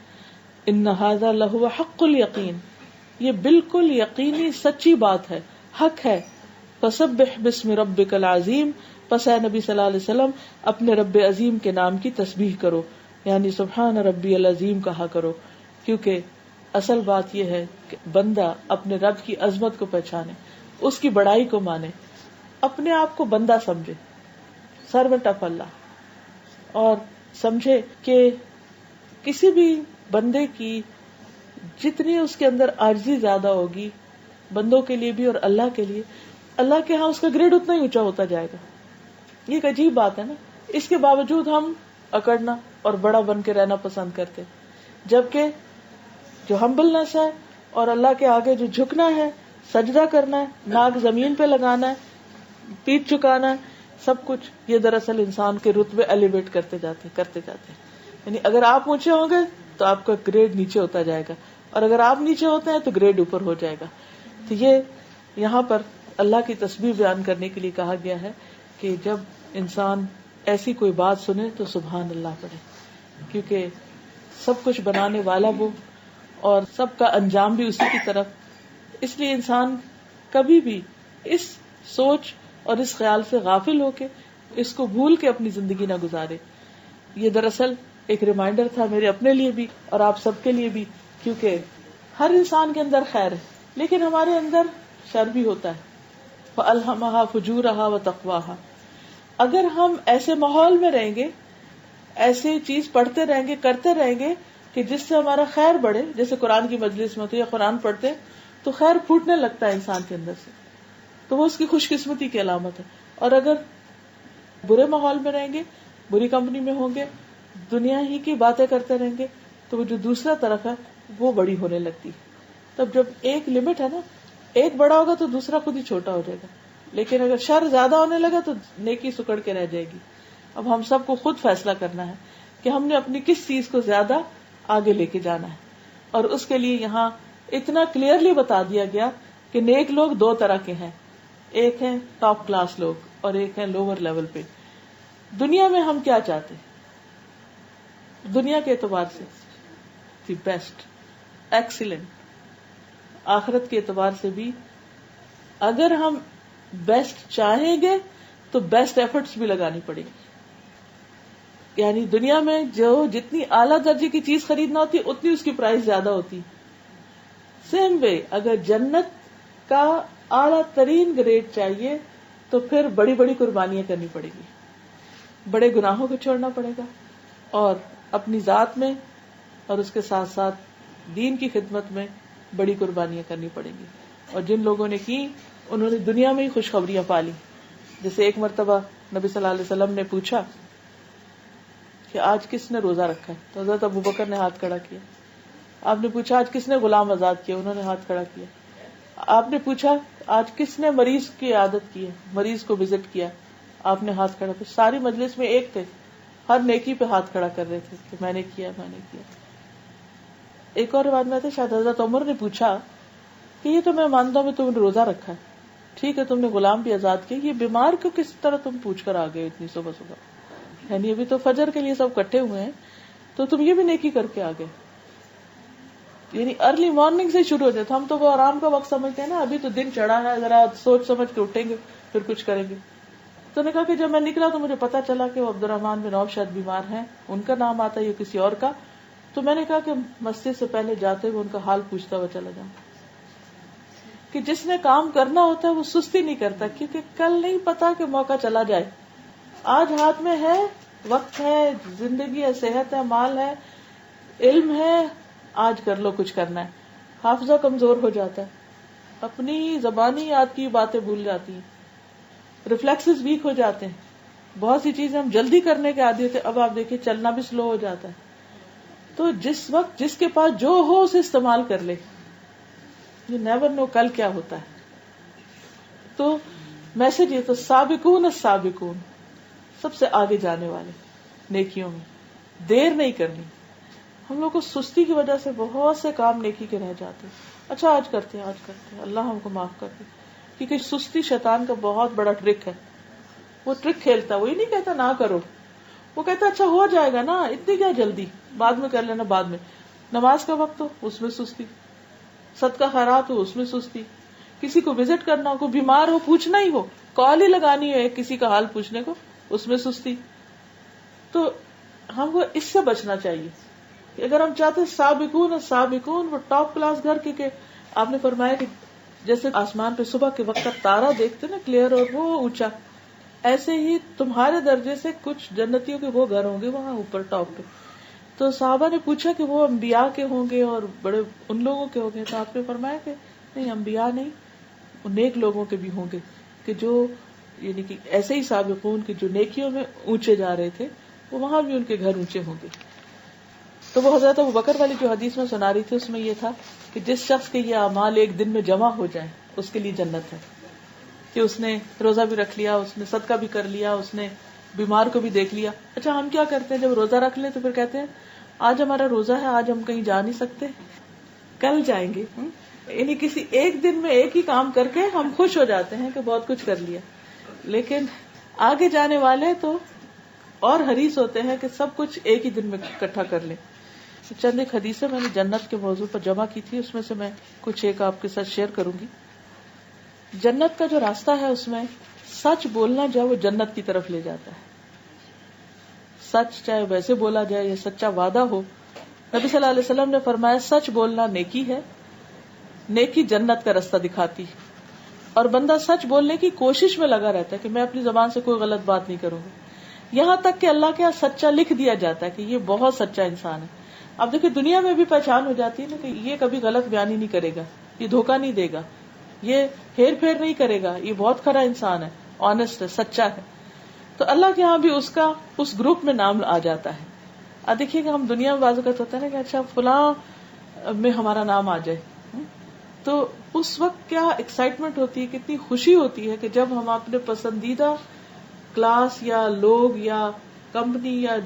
إِنَّ هَذَا لَهُوَ حَقُّ الْيَقِينِ، یہ بالکل یقینی سچی بات ہے، حق ہے. فسبح باسم ربک العظیم، پس اے نبی صلی اللہ علیہ وسلم اپنے رب عظیم کے نام کی تسبیح کرو، یعنی سبحان ربی العظیم کہا کرو، کیونکہ اصل بات یہ ہے کہ بندہ اپنے رب کی عظمت کو پہچانے، اس کی بڑائی کو مانے، اپنے آپ کو بندہ سمجھے، سروینٹ آف اللہ، اور سمجھے کہ کسی بھی بندے کی جتنی اس کے اندر عاجزی زیادہ ہوگی، بندوں کے لیے بھی اور اللہ کے لیے، اللہ کے ہاں اس کا گریڈ اتنا ہی اونچا ہوتا جائے گا. یہ ایک عجیب بات ہے نا. اس کے باوجود ہم اکڑنا اور بڑا بن کے رہنا پسند کرتے، جبکہ جو ہمبلنس ہے اور اللہ کے آگے جو جھکنا ہے، سجدہ کرنا ہے، ناک زمین پہ لگانا ہے، پیٹھ چکانا ہے، سب کچھ یہ دراصل انسان کے رتبے ایلیویٹ کرتے جاتے ہیں. یعنی اگر آپ اونچے ہوں گے تو آپ کا گریڈ نیچے ہوتا جائے گا، اور اگر آپ نیچے ہوتے ہیں تو گریڈ اوپر ہو جائے گا. تو یہ یہاں پر اللہ کی تسبیح بیان کرنے کے لیے کہا گیا ہے کہ جب انسان ایسی کوئی بات سنے تو سبحان اللہ پڑھے، کیونکہ سب کچھ بنانے والا وہ اور سب کا انجام بھی اسی کی طرف. اس لیے انسان کبھی بھی اس سوچ اور اس خیال سے غافل ہو کے، اس کو بھول کے اپنی زندگی نہ گزارے. یہ دراصل ایک ریمائنڈر تھا میرے اپنے لیے بھی اور آپ سب کے لیے بھی، کیونکہ ہر انسان کے اندر خیر ہے لیکن ہمارے اندر شر بھی ہوتا ہے. فَأَلْهَمَهَا فُجُورَهَا وَتَقْوَاهَا. اگر ہم ایسے ماحول میں رہیں گے، ایسے چیز پڑھتے رہیں گے، کرتے رہیں گے کہ جس سے ہمارا خیر بڑھے، جیسے قرآن کی مجلس میں تو یا قرآن پڑھتے تو خیر پھوٹنے لگتا ہے انسان کے اندر سے، تو وہ اس کی خوش قسمتی کی علامت ہے. اور اگر برے ماحول میں رہیں گے، بری کمپنی میں ہوں گے، دنیا ہی کی باتیں کرتے رہیں گے، تو وہ جو دوسرا طرف ہے وہ بڑی ہونے لگتی. تب جب ایک لمٹ ہے نا، ایک بڑا ہوگا تو دوسرا خود ہی چھوٹا ہو جائے گا. لیکن اگر شر زیادہ ہونے لگا تو نیکی سکڑ کے رہ جائے گی. اب ہم سب کو خود فیصلہ کرنا ہے کہ ہم نے اپنی کس چیز کو زیادہ آگے لے کے جانا ہے. اور اس کے لیے یہاں اتنا کلیئرلی بتا دیا گیا کہ نیک لوگ دو طرح کے ہیں، ایک ہے ٹاپ کلاس لوگ اور ایک ہے لوور لیول پہ. دنیا میں ہم کیا چاہتے ہیں؟ دنیا کے اعتبار سے دی بیسٹ، ایکسیلنٹ. آخرت کے اعتبار سے بھی اگر ہم بیسٹ چاہیں گے تو بیسٹ ایفرٹس بھی لگانی پڑے گی. یعنی دنیا میں جو جتنی اعلیٰ درجے کی چیز خریدنا ہوتی اتنی اس کی پرائس زیادہ ہوتی. سیم وے اگر جنت کا اعلیٰ ترین گریڈ چاہیے تو پھر بڑی بڑی قربانیاں کرنی پڑے گی، بڑے گناہوں کو چھوڑنا پڑے گا، اور اپنی ذات میں اور اس کے ساتھ ساتھ دین کی خدمت میں بڑی قربانیاں کرنی پڑیں گی. اور جن لوگوں نے کی انہوں نے دنیا میں ہی خوشخبریاں پالی. جیسے ایک مرتبہ نبی صلی اللہ علیہ وسلم نے پوچھا کہ آج کس نے روزہ رکھا ہے، تو حضرت ابوبکر نے ہاتھ کھڑا کیا. آپ نے پوچھا آج کس نے غلام آزاد کیا، انہوں نے ہاتھ کھڑا کیا. آپ نے پوچھا آج کس نے مریض کی عیادت کی ہے، مریض کو وزٹ کیا، آپ نے ہاتھ کھڑا کیا. ساری مجلس میں ایک تھے، ہر نیکی پہ ہاتھ کھڑا کر رہے تھے کہ میں نے کیا، میں نے کیا. ایک اور روایت میں تھا شاید حضرت عمر نے پوچھا کہ یہ تو میں مانتا ہوں تم نے روزہ رکھا ہے، ٹھیک ہے تم نے غلام بھی آزاد کیا، یہ بیمار کو کس طرح تم پوچھ کر آ گئے اتنی صبح صبح، یعنی ابھی تو فجر کے لیے سب کٹھے ہوئے ہیں تو تم یہ بھی نیکی کر کے آ گئے. یعنی ارلی مارننگ سے شروع ہو جاتا. ہم تو وہ آرام کا وقت سمجھتے ہیں نا، ابھی تو دن چڑھا ہے، ذرا سوچ سمجھ کے اٹھیں گے پھر کچھ کریں گے. تو نے کہا کہ جب میں نکلا تو مجھے پتا چلا کہ وہ عبد الرحمن بن عوف شاید بیمار ہیں، ان کا نام آتا ہے یا کسی اور کا. تو میں نے کہا کہ مسجد سے پہلے جاتے ہوئے ان کا حال پوچھتا ہوا چلا جاؤں. کہ جس نے کام کرنا ہوتا ہے وہ سستی نہیں کرتا، کیونکہ کل نہیں پتا کہ موقع چلا جائے. آج ہاتھ میں ہے، وقت ہے، زندگی ہے، صحت ہے، مال ہے، علم ہے، آج کر لو کچھ کرنا ہے. حافظہ کمزور ہو جاتا ہے، اپنی زبانی یاد کی باتیں بھول جاتی ہیں، ریفلیکسز ویک ہو جاتے ہیں. بہت سی چیزیں ہم جلدی کرنے کے عادی ہوتے، اب آپ دیکھیں چلنا بھی سلو ہو جاتا ہے. تو جس وقت جس کے پاس جو ہو اسے استعمال کر لے. یو نیور نو کل کیا ہوتا ہے. تو میسج یہ تو سابقون السابقون، سب سے آگے جانے والے نیکیوں میں، دیر نہیں کرنی. ہم لوگ کو سستی کی وجہ سے بہت سے کام نیکی کے رہ جاتے. اچھا آج کرتے ہیں، اللہ ہم کو معاف کر دے. کیونکہ سستی شیطان کا بہت بڑا ٹرک ہے. وہ ٹرک کھیلتا ہے، وہی نہیں کہتا نہ کرو، وہ کہتا اچھا ہو جائے گا نا، اتنی کیا جلدی، بعد میں کر لینا بعد میں. نماز کا وقت ہو اس میں سستی، صدقہ خیرات ہو اس میں سستی، کسی کو وزٹ کرنا ہو, کوئی بیمار ہو پوچھنا ہی ہو, کال ہی لگانی ہے کسی کا حال پوچھنے کو, اس میں سستی. تو ہم کو اس سے بچنا چاہیے. اگر ہم چاہتے ہیں سابقون وہ ٹاپ کلاس گھر کے, کہ آپ نے فرمایا کہ جیسے آسمان پہ صبح کے وقت تارا دیکھتے نا کلیئر اور وہ اونچا, ایسے ہی تمہارے درجے سے کچھ جنتیوں کے وہ گھر ہوں گے وہاں اوپر ٹاپ پہ. تو صحابہ نے پوچھا کہ وہ انبیاء کے ہوں گے اور بڑے ان لوگوں کے ہوں گے, تو آپ نے فرمایا کہ نہیں, انبیاء نہیں, وہ نیک لوگوں کے بھی ہوں گے, کہ جو یعنی کہ ایسے ہی سابقون کے جو نیکیوں میں اونچے جا رہے تھے وہ وہاں بھی ان کے گھر اونچے ہوں گے. تو وہ حضرت ابوبکر والی جو حدیث میں سنا رہی تھی اس میں یہ تھا کہ جس شخص کے یہ اعمال ایک دن میں جمع ہو جائیں اس کے لیے جنت ہے, کہ اس نے روزہ بھی رکھ لیا, اس نے صدقہ بھی کر لیا, اس نے بیمار کو بھی دیکھ لیا. اچھا ہم کیا کرتے ہیں جب روزہ رکھ لیں تو پھر کہتے ہیں آج ہمارا روزہ ہے, آج ہم کہیں جا نہیں سکتے, کل جائیں گے. یعنی کسی ایک دن میں ایک ہی کام کر کے ہم خوش ہو جاتے ہیں کہ بہت کچھ کر لیا, لیکن آگے جانے والے تو اور حریص ہوتے ہیں کہ سب کچھ ایک ہی دن میں اکٹھا کر لیں. چند ایک حدیثیں میں نے جنت کے موضوع پر جمع کی تھی, اس میں سے میں کچھ ایک آپ کے ساتھ شیئر کروں گی. جنت کا جو راستہ ہے اس میں سچ بولنا جو ہے وہ جنت کی طرف لے جاتا ہے. سچ چاہے ویسے بولا جائے یا سچا وعدہ ہو, نبی صلی اللہ علیہ وسلم نے فرمایا سچ بولنا نیکی ہے, نیکی جنت کا راستہ دکھاتی, اور بندہ سچ بولنے کی کوشش میں لگا رہتا ہے کہ میں اپنی زبان سے کوئی غلط بات نہیں کروں گا, یہاں تک کہ اللہ کے یہاں سچا لکھ دیا جاتا ہے کہ یہ بہت سچا انسان ہے. اب دیکھیں دنیا میں بھی پہچان ہو جاتی ہے نا کہ یہ کبھی غلط بیانی نہیں کرے گا, یہ دھوکہ نہیں دے گا, یہ ہیر پھیر نہیں کرے گا, یہ بہت کھرا انسان ہے, آنےسٹ ہے, سچا ہے. تو اللہ کے یہاں بھی اس کا اس گروپ میں نام آ جاتا ہے. اب دیکھیے کہ ہم دنیا میں بازو کرتے ہوتے ہیں نا کہ اچھا فلاں میں ہمارا نام آ جائے, تو اس وقت کیا ایکسائٹمنٹ ہوتی ہے, کتنی خوشی ہوتی ہے کہ جب ہم اپنے پسندیدہ کلاس یا لوگ یا کمپنی یا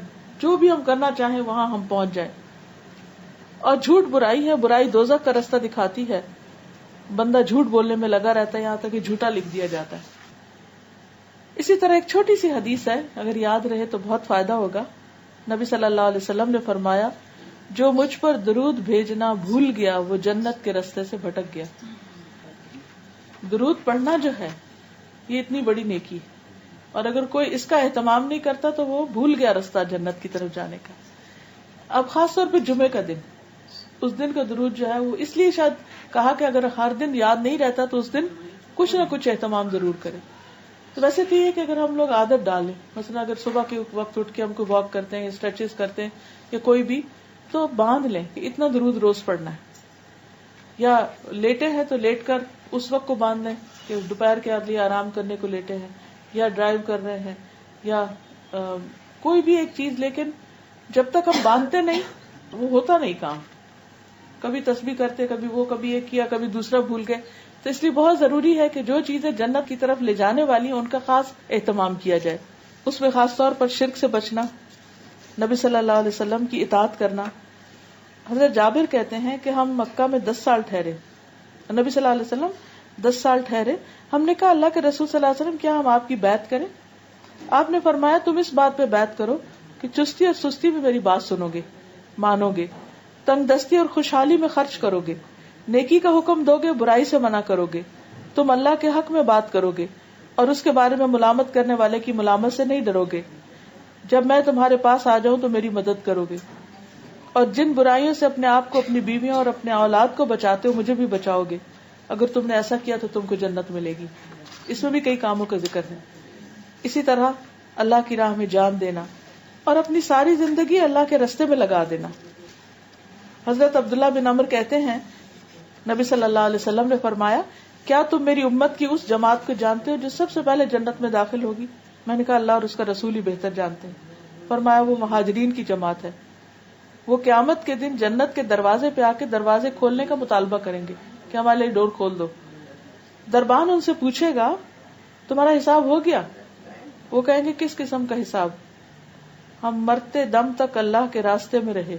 جو بھی ہم کرنا چاہیں وہاں ہم پہنچ جائیں. اور جھوٹ برائی ہے, برائی دوزخ کا راستہ دکھاتی ہے, بندہ جھوٹ بولنے میں لگا رہتا ہے یہاں تک کہ جھوٹا لکھ دیا جاتا ہے. اسی طرح ایک چھوٹی سی حدیث ہے, اگر یاد رہے تو بہت فائدہ ہوگا. نبی صلی اللہ علیہ وسلم نے فرمایا جو مجھ پر درود بھیجنا بھول گیا وہ جنت کے راستے سے بھٹک گیا. درود پڑھنا جو ہے یہ اتنی بڑی نیکی ہے, اور اگر کوئی اس کا اہتمام نہیں کرتا تو وہ بھول گیا راستہ جنت کی طرف جانے کا. اب خاص طور پہ جمعے کا دن, اس دن کا درود جو ہے وہ اس لیے شاید کہا کہ اگر ہر دن یاد نہیں رہتا تو اس دن کچھ نہ کچھ اہتمام ضرور کرے. تو ویسے تو یہ کہ اگر ہم لوگ عادت ڈالیں, مثلا اگر صبح کے وقت اٹھ کے ہم کو واک کرتے ہیں, اسٹریچز کرتے ہیں یا کوئی بھی, تو باندھ لیں کہ اتنا درود روز پڑھنا ہے. یا لیٹے ہیں تو لیٹ کر اس وقت کو باندھ لیں کہ دوپہر کے لیے آرام کرنے کو لیٹے ہیں, یا ڈرائیو کر رہے ہیں, یا کوئی بھی ایک چیز, لیکن جب تک ہم باندھتے نہیں وہ ہوتا نہیں کام. کبھی تسبیح کرتے, کبھی وہ, کبھی ایک کیا, کبھی دوسرا بھول گئے. تو اس لیے بہت ضروری ہے کہ جو چیزیں جنت کی طرف لے جانے والی ہیں ان کا خاص اہتمام کیا جائے. اس میں خاص طور پر شرک سے بچنا, نبی صلی اللہ علیہ وسلم کی اطاعت کرنا. حضرت جابر کہتے ہیں کہ ہم مکہ میں 10 سال ٹھہرے, نبی صلی اللہ علیہ وسلم 10 سال ٹھہرے. ہم نے کہا اللہ کے رسول صلی اللہ علیہ وسلم کیا ہم آپ کی بیعت کریں؟ آپ نے فرمایا تم اس بات پہ بیعت کرو کہ چستی اور سستی میں میری بات سنو گے, مانو گے, تنگ دستی اور خوشحالی میں خرچ کرو گے, نیکی کا حکم دو گے, برائی سے منع کرو گے, تم اللہ کے حق میں بات کرو گے اور اس کے بارے میں ملامت کرنے والے کی ملامت سے نہیں ڈرو گے. جب میں تمہارے پاس آ جاؤں تو میری مدد کرو گے, اور جن برائیوں سے اپنے آپ کو, اپنی بیویوں اور اپنے اولاد کو بچاتے ہو مجھے بھی بچاؤ گے. اگر تم نے ایسا کیا تو تم کو جنت ملے گی. اس میں بھی کئی کاموں کا ذکر ہے. اسی طرح اللہ کی راہ میں جان دینا اور اپنی ساری زندگی اللہ کے راستے میں لگا دینا. حضرت عبداللہ بن عمر کہتے ہیں نبی صلی اللہ علیہ وسلم نے فرمایا کیا تم میری امت کی اس جماعت کو جانتے ہو جو سب سے پہلے جنت میں داخل ہوگی؟ میں نے کہا اللہ اور اس کا رسول ہی بہتر جانتے ہیں. فرمایا وہ مہاجرین کی جماعت ہے. وہ قیامت کے دن جنت کے دروازے پہ آ کے دروازے کھولنے کا مطالبہ کریں گے کہ ہمارے لیے ڈور کھول دو. دربان ان سے پوچھے گا تمہارا حساب ہو گیا؟ وہ کہیں گے کس قسم کا حساب؟ ہم مرتے دم تک اللہ کے راستے میں رہے,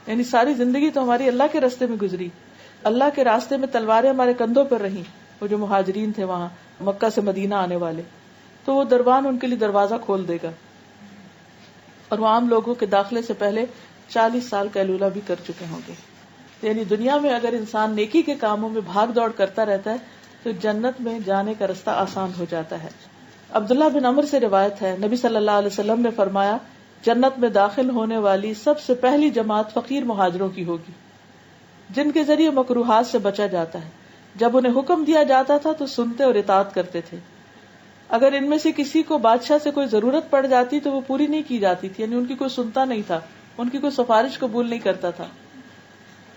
یعنی ساری زندگی تو ہماری اللہ کے راستے میں گزری, اللہ کے راستے میں تلواریں ہمارے کندھوں پر رہیں. وہ جو مہاجرین تھے وہاں مکہ سے مدینہ آنے والے, تو وہ دربان ان کے لیے دروازہ کھول دے گا, اور وہ عام لوگوں کے داخلے سے پہلے 40 سال قیلولہ بھی کر چکے ہوں گے. یعنی دنیا میں اگر انسان نیکی کے کاموں میں بھاگ دوڑ کرتا رہتا ہے تو جنت میں جانے کا رستہ آسان ہو جاتا ہے. عبداللہ بن عمر سے روایت ہے، نبی صلی اللہ علیہ وسلم نے فرمایا، جنت میں داخل ہونے والی سب سے پہلی جماعت فقیر مہاجروں کی ہوگی، جن کے ذریعے مکروہات سے بچا جاتا ہے. جب انہیں حکم دیا جاتا تھا تو سنتے اور اطاعت کرتے تھے. اگر ان میں سے کسی کو بادشاہ سے کوئی ضرورت پڑ جاتی تو وہ پوری نہیں کی جاتی تھی، یعنی ان کی کوئی سنتا نہیں تھا، ان کی کوئی سفارش قبول نہیں کرتا تھا،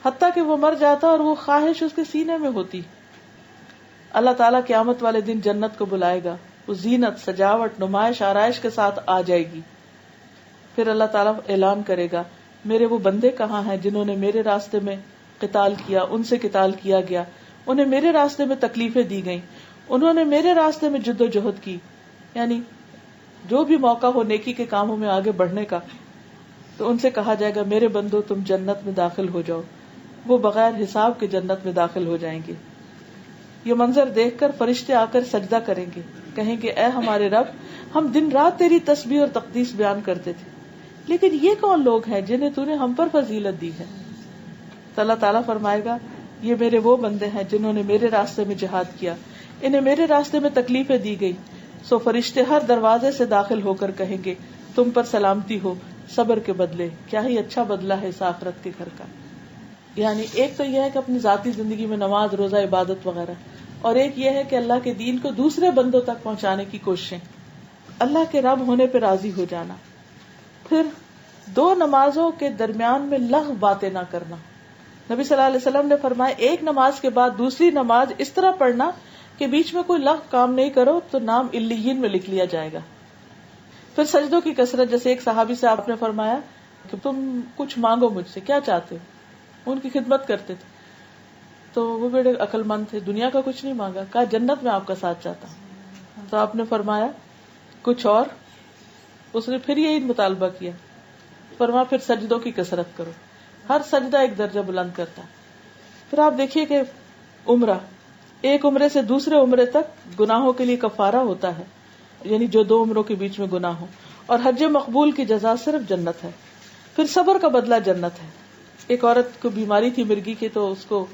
حتیٰ کہ وہ مر جاتا اور وہ خواہش اس کے سینے میں ہوتی. اللہ تعالیٰ قیامت والے دن جنت کو بلائے گا، وہ زینت، سجاوٹ، نمائش، آرائش کے ساتھ آ جائے گی. پھر اللہ تعالیٰ اعلان کرے گا، میرے وہ بندے کہاں ہیں جنہوں نے میرے راستے میں قتال کیا، ان سے قتال کیا گیا، انہیں میرے راستے میں تکلیفیں دی گئیں، انہوں نے میرے راستے میں جد و جہد کی. یعنی جو بھی موقع ہو نیکی کے کاموں میں آگے بڑھنے کا، تو ان سے کہا جائے گا، میرے بندو تم جنت میں داخل ہو جاؤ. وہ بغیر حساب کے جنت میں داخل ہو جائیں گے. یہ منظر دیکھ کر فرشتے آ کر سجدہ کریں گے، کہیں گے، اے ہمارے رب، ہم دن رات تیری تسبیح اور تقدیس بیان کرتے تھے، لیکن یہ کون لوگ ہیں جنہیں تو نے ہم پر فضیلت دی ہے؟ تو اللہ تعالیٰ فرمائے گا، یہ میرے وہ بندے ہیں جنہوں نے میرے راستے میں جہاد کیا، انہیں میرے راستے میں تکلیفیں دی گئی. سو فرشتے ہر دروازے سے داخل ہو کر کہیں گے، تم پر سلامتی ہو، صبر کے بدلے. کیا ہی اچھا بدلہ ہے اس آخرت کے گھر کا. یعنی ایک تو یہ ہے کہ اپنی ذاتی زندگی میں نماز، روزہ، عبادت وغیرہ، اور ایک یہ ہے کہ اللہ کے دین کو دوسرے بندوں تک پہنچانے کی کوششیں، اللہ کے رب ہونے پہ راضی ہو جانا. پھر 2 نمازوں کے درمیان میں لغو باتیں نہ کرنا. نبی صلی اللہ علیہ وسلم نے فرمایا، ایک نماز کے بعد دوسری نماز اس طرح پڑھنا کہ بیچ میں کوئی لغو کام نہیں کرو تو نام علیین میں لکھ لیا جائے گا. پھر سجدوں کی کثرت، جیسے ایک صحابی سے آپ نے فرمایا کہ تم کچھ مانگو مجھ سے، کیا چاہتے ہو؟ ان کی خدمت کرتے تھے تو وہ بڑے عقل مند تھے، دنیا کا کچھ نہیں مانگا، کہا جنت میں آپ کا ساتھ چاہتا ہوں. تو آپ نے فرمایا کچھ اور؟ اس نے پھر یہی مطالبہ کیا، فرمایا پھر سجدوں کی کثرت کرو، ہر سجدہ ایک درجہ بلند کرتا. پھر آپ دیکھیے کہ عمرہ، ایک عمرے سے دوسرے عمرے تک گناہوں کے لیے کفارہ ہوتا ہے، یعنی جو 2 عمروں کے بیچ میں گناہ ہو. اور حج مقبول کی جزا صرف جنت ہے. پھر صبر کا بدلہ جنت ہے. ایک عورت کو بیماری تھی مرگی کی، تو اس کو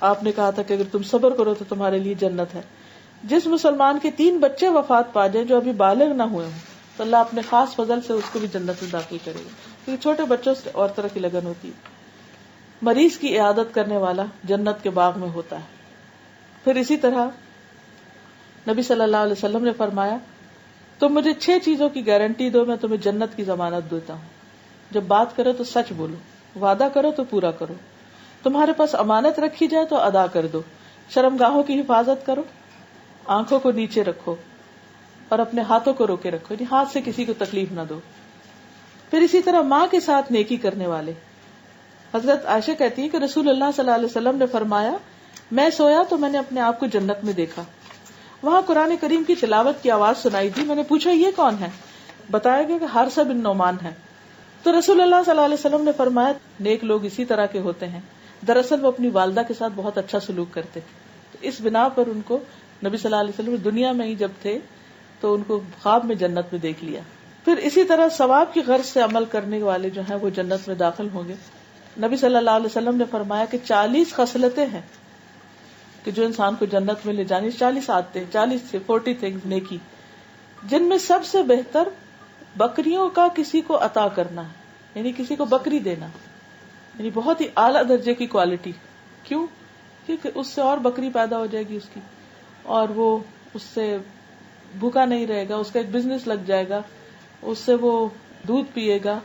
آپ نے کہا تھا کہ اگر تم صبر کرو تو تمہارے لیے جنت ہے. جس مسلمان کے 3 بچے وفات پا جائیں جو ابھی بالغ نہ ہوئے ہوں تو اللہ اپنے خاص فضل سے اس کو بھی جنت میں داخل کرے گا، کیونکہ چھوٹے بچوں سے اور طرح کی لگن ہوتی ہے. مریض کی عیادت کرنے والا جنت کے باغ میں ہوتا ہے. پھر اسی طرح نبی صلی اللہ علیہ وسلم نے فرمایا، تم مجھے 6 چیزوں کی گارنٹی دو، میں تمہیں جنت کی ضمانت دیتا ہوں. جب بات کرو تو سچ بولو، وعدہ کرو تو پورا کرو، تمہارے پاس امانت رکھی جائے تو ادا کر دو، شرمگاہوں کی حفاظت کرو، آنکھوں کو نیچے رکھو اور اپنے ہاتھوں کو روکے رکھو، یعنی ہاتھ سے کسی کو تکلیف نہ دو. پھر اسی طرح ماں کے ساتھ نیکی کرنے والے. حضرت عائشہ کہتی ہیں کہ رسول اللہ صلی اللہ علیہ وسلم نے فرمایا، میں سویا تو میں نے اپنے آپ کو جنت میں دیکھا، وہاں قرآن کریم کی تلاوت کی آواز سنائی دی. میں نے پوچھا یہ کون ہے؟ بتایا گیا کہ حارثہ بن نعمان ہے. تو رسول اللہ صلی اللہ علیہ وسلم نے فرمایا، نیک لوگ اسی طرح کے ہوتے ہیں، دراصل وہ اپنی والدہ کے ساتھ بہت اچھا سلوک کرتے تھے. تو اس بنا پر ان کو نبی صلی اللہ علیہ وسلم دنیا میں ہی جب تھے تو ان کو خواب میں جنت میں دیکھ لیا. پھر اسی طرح ثواب کی غرض سے عمل کرنے والے جو ہیں وہ جنت میں داخل ہوں گے. نبی صلی اللہ علیہ وسلم نے فرمایا کہ 40 خصلتیں ہیں کہ جو انسان کو جنت میں لے جانی، 40 عادتیں، 40 تھنگز نیکی، جن میں سب سے بہتر بکریوں کا کسی کو عطا کرنا ہے، یعنی کسی کو بکری دینا، یعنی بہت ہی اعلیٰ درجے کی کوالٹی. کیوں؟ کیونکہ اس سے اور بکری پیدا ہو جائے گی اس کی، اور وہ اس سے بھوکا نہیں رہے گا، اس کا ایک بزنس لگ جائے گا، اس سے وہ دودھ پیے گا.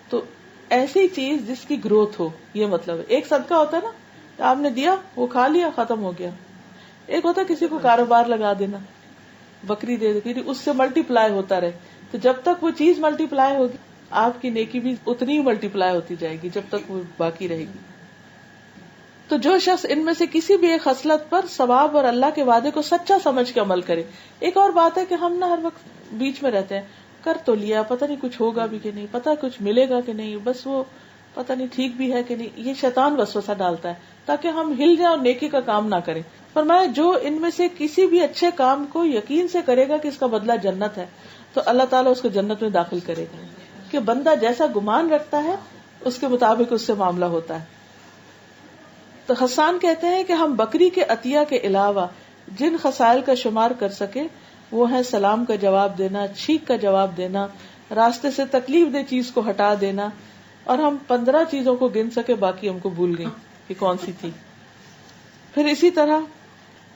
تو ایسی چیز جس کی گروتھ ہو، یہ مطلب ہے. ایک صدقہ ہوتا ہے نا، آپ نے دیا، وہ کھا لیا، ختم ہو گیا. ایک ہوتا ہے کسی کو کاروبار لگا دینا، بکری دے دے، اس سے ملٹی پلائی ہوتا رہے. تو جب تک وہ چیز ملٹی پلائی ہوگی، آپ کی نیکی بھی اتنی ہی ملٹی پلائی ہوتی جائے گی جب تک وہ باقی رہے گی. تو جو شخص ان میں سے کسی بھی ایک خصلت پر ثواب اور اللہ کے وعدے کو سچا سمجھ کے عمل کرے. ایک اور بات ہے کہ ہم ہر وقت بیچ میں رہتے ہیں، کر تو لیا، پتہ نہیں کچھ ہوگا بھی کہ نہیں، پتہ کچھ ملے گا کہ نہیں، بس وہ پتہ نہیں ٹھیک بھی ہے کہ نہیں. یہ شیطان وسوسہ ڈالتا ہے تاکہ ہم ہل جائیں اور نیکی کا کام نہ کریں. فرمایا جو ان میں سے کسی بھی اچھے کام کو یقین سے کرے گا کہ اس کا بدلہ جنت ہے تو اللہ تعالیٰ اس کو جنت میں داخل کرے گا. کہ بندہ جیسا گمان رکھتا ہے اس کے مطابق اس سے معاملہ ہوتا ہے. تو حسان کہتے ہیں کہ ہم بکری کے عطیہ کے علاوہ جن خصائل کا شمار کر سکے وہ ہیں سلام کا جواب دینا، چھینک کا جواب دینا، راستے سے تکلیف دہ چیز کو ہٹا دینا، اور ہم 15 چیزوں کو گن سکے، باقی ہم کو بھول گئی کہ کون سی تھی. پھر اسی طرح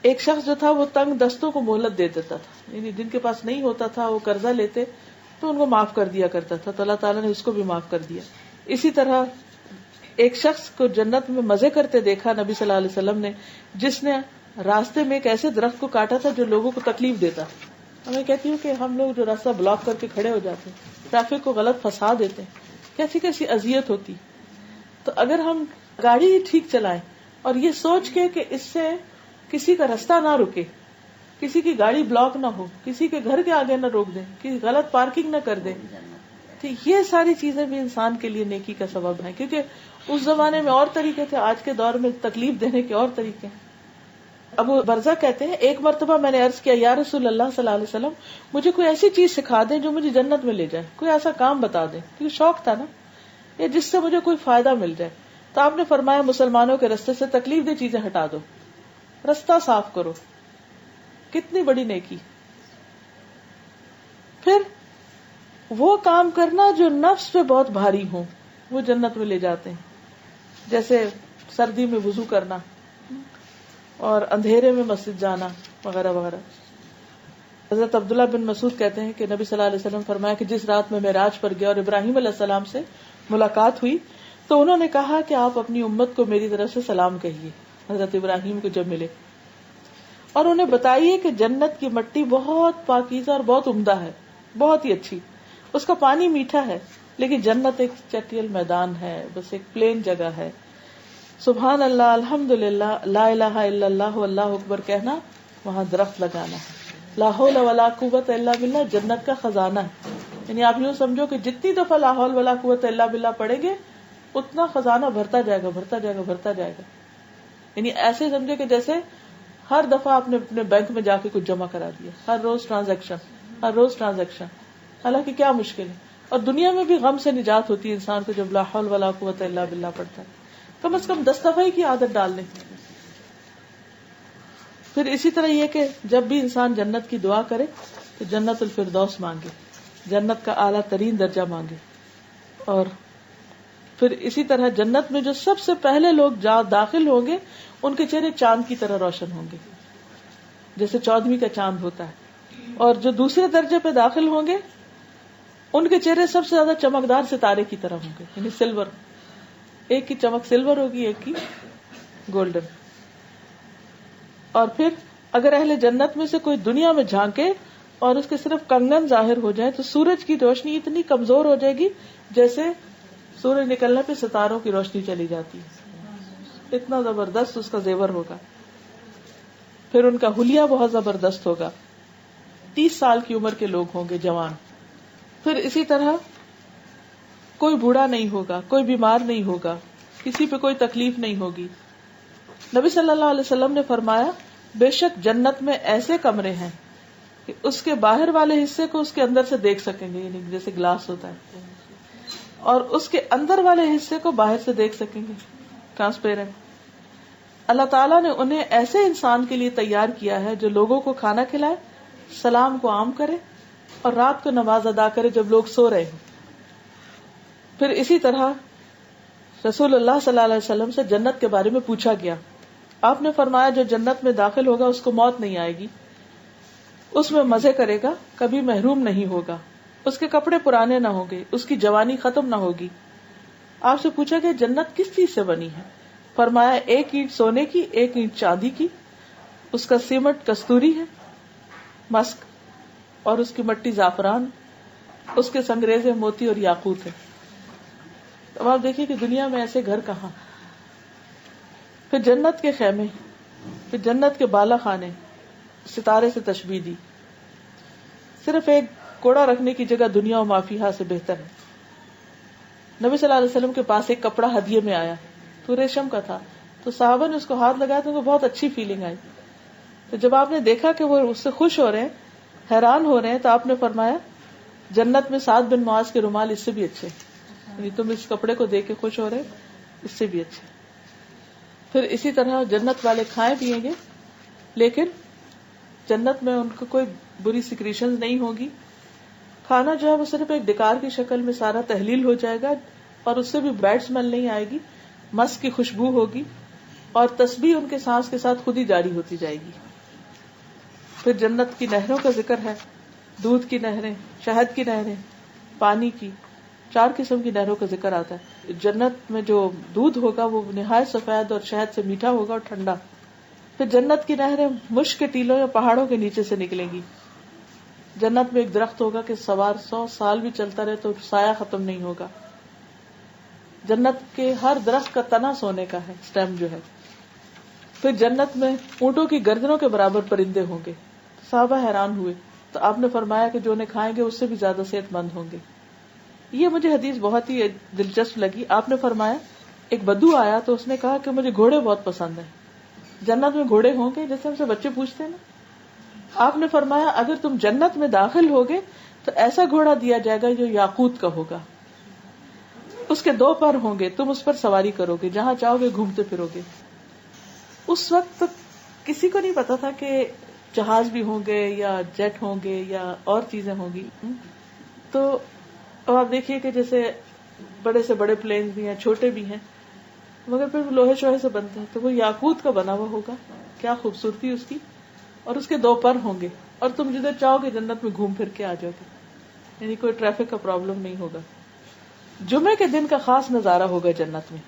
ایک شخص جو تھا وہ تنگ دستوں کو مہلت دے دیتا تھا، یعنی جن کے پاس نہیں ہوتا تھا وہ قرضہ لیتے تو ان کو معاف کر دیا کرتا تھا، تو اللہ تعالیٰ نے اس کو بھی معاف کر دیا. اسی طرح ایک شخص کو جنت میں مزے کرتے دیکھا نبی صلی اللہ علیہ وسلم نے، جس نے راستے میں ایک ایسے درخت کو کاٹا تھا جو لوگوں کو تکلیف دیتا. میں کہتی ہوں کہ ہم لوگ جو راستہ بلاک کر کے کھڑے ہو جاتے ہیں، ٹریفک کو غلط پھنسا دیتے ہیں، کیسی کیسی اذیت ہوتی. تو اگر ہم گاڑی ہی ٹھیک چلائیں اور یہ سوچ کے کہ اس سے کسی کا راستہ نہ رکے، کسی کی گاڑی بلاک نہ ہو، کسی کے گھر کے آگے نہ روک دیں، کسی غلط پارکنگ نہ کر دیں، تو یہ ساری چیزیں بھی انسان کے لیے نیکی کا سبب ہیں. کیونکہ اس زمانے میں اور طریقے تھے، آج کے دور میں تکلیف دینے کے اور طریقے ہیں. ابو برزہ کہتے ہیں ایک مرتبہ میں نے عرض کیا یا رسول اللہ صلی اللہ علیہ وسلم مجھے کوئی ایسی چیز سکھا دیں جو مجھے جنت میں لے جائے، کوئی ایسا کام بتا دیں، کیونکہ شوق تھا نا، یا جس سے مجھے کوئی فائدہ مل جائے. تو آپ نے فرمایا مسلمانوں کے رستے سے تکلیف دہ چیزیں ہٹا دو، رستہ صاف کرو. کتنی بڑی نیکی. پھر وہ کام کرنا جو نفس پہ بہت بھاری ہو، وہ جنت میں لے جاتے ہیں، جیسے سردی میں وضو کرنا اور اندھیرے میں مسجد جانا وغیرہ وغیرہ. حضرت عبداللہ بن مسعود کہتے ہیں کہ نبی صلی اللہ علیہ وسلم فرمایا کہ جس رات میں معراج پر گیا اور ابراہیم علیہ السلام سے ملاقات ہوئی تو انہوں نے کہا کہ آپ اپنی امت کو میری طرف سے سلام کہیے، حضرت ابراہیم کو جب ملے، اور انہیں بتائیے کہ جنت کی مٹی بہت پاکیزہ اور بہت عمدہ ہے، بہت ہی اچھی، اس کا پانی میٹھا ہے، لیکن جنت ایک چٹیل میدان ہے، بس ایک پلین جگہ ہے. سبحان اللہ، الحمدللہ، لا الہ الا اللہ، اللہ اکبر کہنا، وہاں درخت لگانا ہے. لا حول ولا قوت الا باللہ جنت کا خزانہ ہے. یعنی آپ یوں سمجھو کہ جتنی دفعہ لا حول ولا قوت الا باللہ پڑھیں گے اتنا خزانہ بھرتا جائے گا، بھرتا جائے گا، بھرتا جائے گا. یعنی ایسے سمجھے کہ جیسے ہر دفعہ آپ نے اپنے بینک میں جا کے کچھ جمع کرا دیا، ہر روز ٹرانزیکشن. حالانکہ کیا مشکل ہے. اور دنیا میں بھی غم سے نجات ہوتی ہے انسان کو جب لا حول ولا قوت الا باللہ پڑھتا ہے. کم از کم 10 دفعہ کی عادت ڈال لیں. پھر اسی طرح یہ کہ جب بھی انسان جنت کی دعا کرے تو جنت الفردوس مانگے، جنت کا اعلیٰ ترین درجہ مانگے. اور پھر اسی طرح جنت میں جو سب سے پہلے لوگ داخل ہوں گے ان کے چہرے چاند کی طرح روشن ہوں گے، جیسے 14ویں کا چاند ہوتا ہے. اور جو دوسرے درجے پہ داخل ہوں گے ان کے چہرے سب سے زیادہ چمکدار ستارے کی طرح ہوں گے، یعنی سلور، ایک کی چمک سلور ہوگی، ایک کی گولڈن. اور پھر اگر اہل جنت میں سے کوئی دنیا میں جھانکے اور اس کے صرف کنگن ظاہر ہو جائے تو سورج کی روشنی اتنی کمزور ہو جائے گی جیسے سورج نکلنے پہ ستاروں کی روشنی چلی جاتی ہے، اتنا زبردست اس کا زیور ہوگا. پھر ان کا حلیہ بہت زبردست ہوگا. 30 سال کی عمر کے لوگ ہوں گے، جوان. پھر اسی طرح کوئی بوڑھا نہیں ہوگا، کوئی بیمار نہیں ہوگا، کسی پہ کوئی تکلیف نہیں ہوگی. نبی صلی اللہ علیہ وسلم نے فرمایا بے شک جنت میں ایسے کمرے ہیں کہ اس کے باہر والے حصے کو اس کے اندر سے دیکھ سکیں گے، یعنی جیسے گلاس ہوتا ہے، اور اس کے اندر والے حصے کو باہر سے دیکھ سکیں گے، ٹرانسپیرنٹ. اللہ تعالیٰ نے انہیں ایسے انسان کے لیے تیار کیا ہے جو لوگوں کو کھانا کھلائے، سلام کو عام کرے اور رات کو نماز ادا کرے جب لوگ سو رہے ہوں. پھر اسی طرح رسول اللہ صلی اللہ علیہ وسلم سے جنت کے بارے میں پوچھا گیا. آپ نے فرمایا جو جنت میں داخل ہوگا اس کو موت نہیں آئے گی، اس میں مزے کرے گا، کبھی محروم نہیں ہوگا، اس کے کپڑے پرانے نہ ہوں گے، اس کی جوانی ختم نہ ہوگی. آپ سے پوچھا گیا جنت کس چیز سے بنی ہے؟ فرمایا ایک اینٹ سونے کی، ایک اینٹ چاندی کی، اس کا سیمنٹ کستوری ہے، مسک، اور اس کی مٹی زعفران، اس کے سنگریزے موتی اور یاقوت ہے. اب آپ دیکھیں کہ دنیا میں ایسے گھر کہاں. پھر جنت کے خیمے، پھر جنت کے بالا خانے، ستارے سے تشبیہ دی. صرف ایک کوڑا رکھنے کی جگہ دنیا و مافیہا سے بہتر ہے. نبی صلی اللہ علیہ وسلم کے پاس ایک کپڑا ہدیے میں آیا تو ریشم کا تھا، تو صحابہ نے اس کو ہاتھ لگایا تو ان کو بہت اچھی فیلنگ آئی. تو جب آپ نے دیکھا کہ وہ اس سے خوش ہو رہے ہیں، حیران ہو رہے ہیں، تو آپ نے فرمایا جنت میں سعد بن معاذ کے رومال اس سے بھی اچھے، یعنی تم اس کپڑے کو دیکھ کے خوش ہو رہے اس سے بھی اچھے. پھر اسی طرح جنت والے کھائیں پیئیں گے، لیکن جنت میں ان کو کوئی بری سیکریشن نہیں ہوگی. کھانا جو ہے وہ صرف ایک ڈکار کی شکل میں سارا تحلیل ہو جائے گا، اور اس سے بھی بیڈ اسمیل نہیں آئے گی، مس کی خوشبو ہوگی، اور تسبیح ان کے سانس کے ساتھ خود ہی جاری ہوتی جائے گی. پھر جنت کی نہروں کا ذکر ہے، دودھ کی نہریں، شہد کی نہریں، پانی کی، 4 قسم کی نہروں کا ذکر آتا ہے. جنت میں جو دودھ ہوگا وہ نہایت سفید اور شہد سے میٹھا ہوگا اور ٹھنڈا. پھر جنت کی نہریں مشک کے ٹیلوں یا پہاڑوں کے نیچے سے نکلیں گی. جنت میں ایک درخت ہوگا کہ سوار 100 سال بھی چلتا رہے تو سایہ ختم نہیں ہوگا. جنت کے ہر درخت کا تنا سونے کا ہے، سٹیم جو ہے. پھر جنت میں اونٹوں کی گردنوں کے برابر پرندے ہوں گے. صحابہ حیران ہوئے تو آپ نے فرمایا کہ جو انہیں کھائیں گے اس سے بھی زیادہ صحت مند ہوں گے. یہ مجھے حدیث بہت ہی دلچسپ لگی. آپ نے فرمایا ایک بدو آیا تو اس نے کہا کہ مجھے گھوڑے بہت پسند ہیں. جنت میں گھوڑے ہوں گے؟ جیسے ہم سے بچے پوچھتے ہیں نا. آپ نے فرمایا اگر تم جنت میں داخل ہوگے تو ایسا گھوڑا دیا جائے گا جو یاقوت کا ہوگا، اس کے 2 پر ہوں گے، تم اس پر سواری کرو گے، جہاں چاہو گے گھومتے پھرو گے. اس وقت تو کسی کو نہیں پتا تھا کہ جہاز بھی ہوں گے یا جیٹ ہوں گے یا اور چیزیں ہوں گی. تو اب آپ دیکھیے کہ جیسے بڑے سے بڑے پلین بھی ہیں، چھوٹے بھی ہیں، مگر پھر لوہے شوہے سے بنتے ہیں، تو وہ یاقوت کا بنا ہوا ہوگا. کیا خوبصورتی اس کی. اور اس کے 2 پر ہوں گے، اور تم جدھر چاہو گے جنت میں گھوم پھر کے آ جاؤ گے، یعنی کوئی ٹریفک کا پرابلم نہیں ہوگا. جمعے کے دن کا خاص نظارہ ہوگا جنت میں.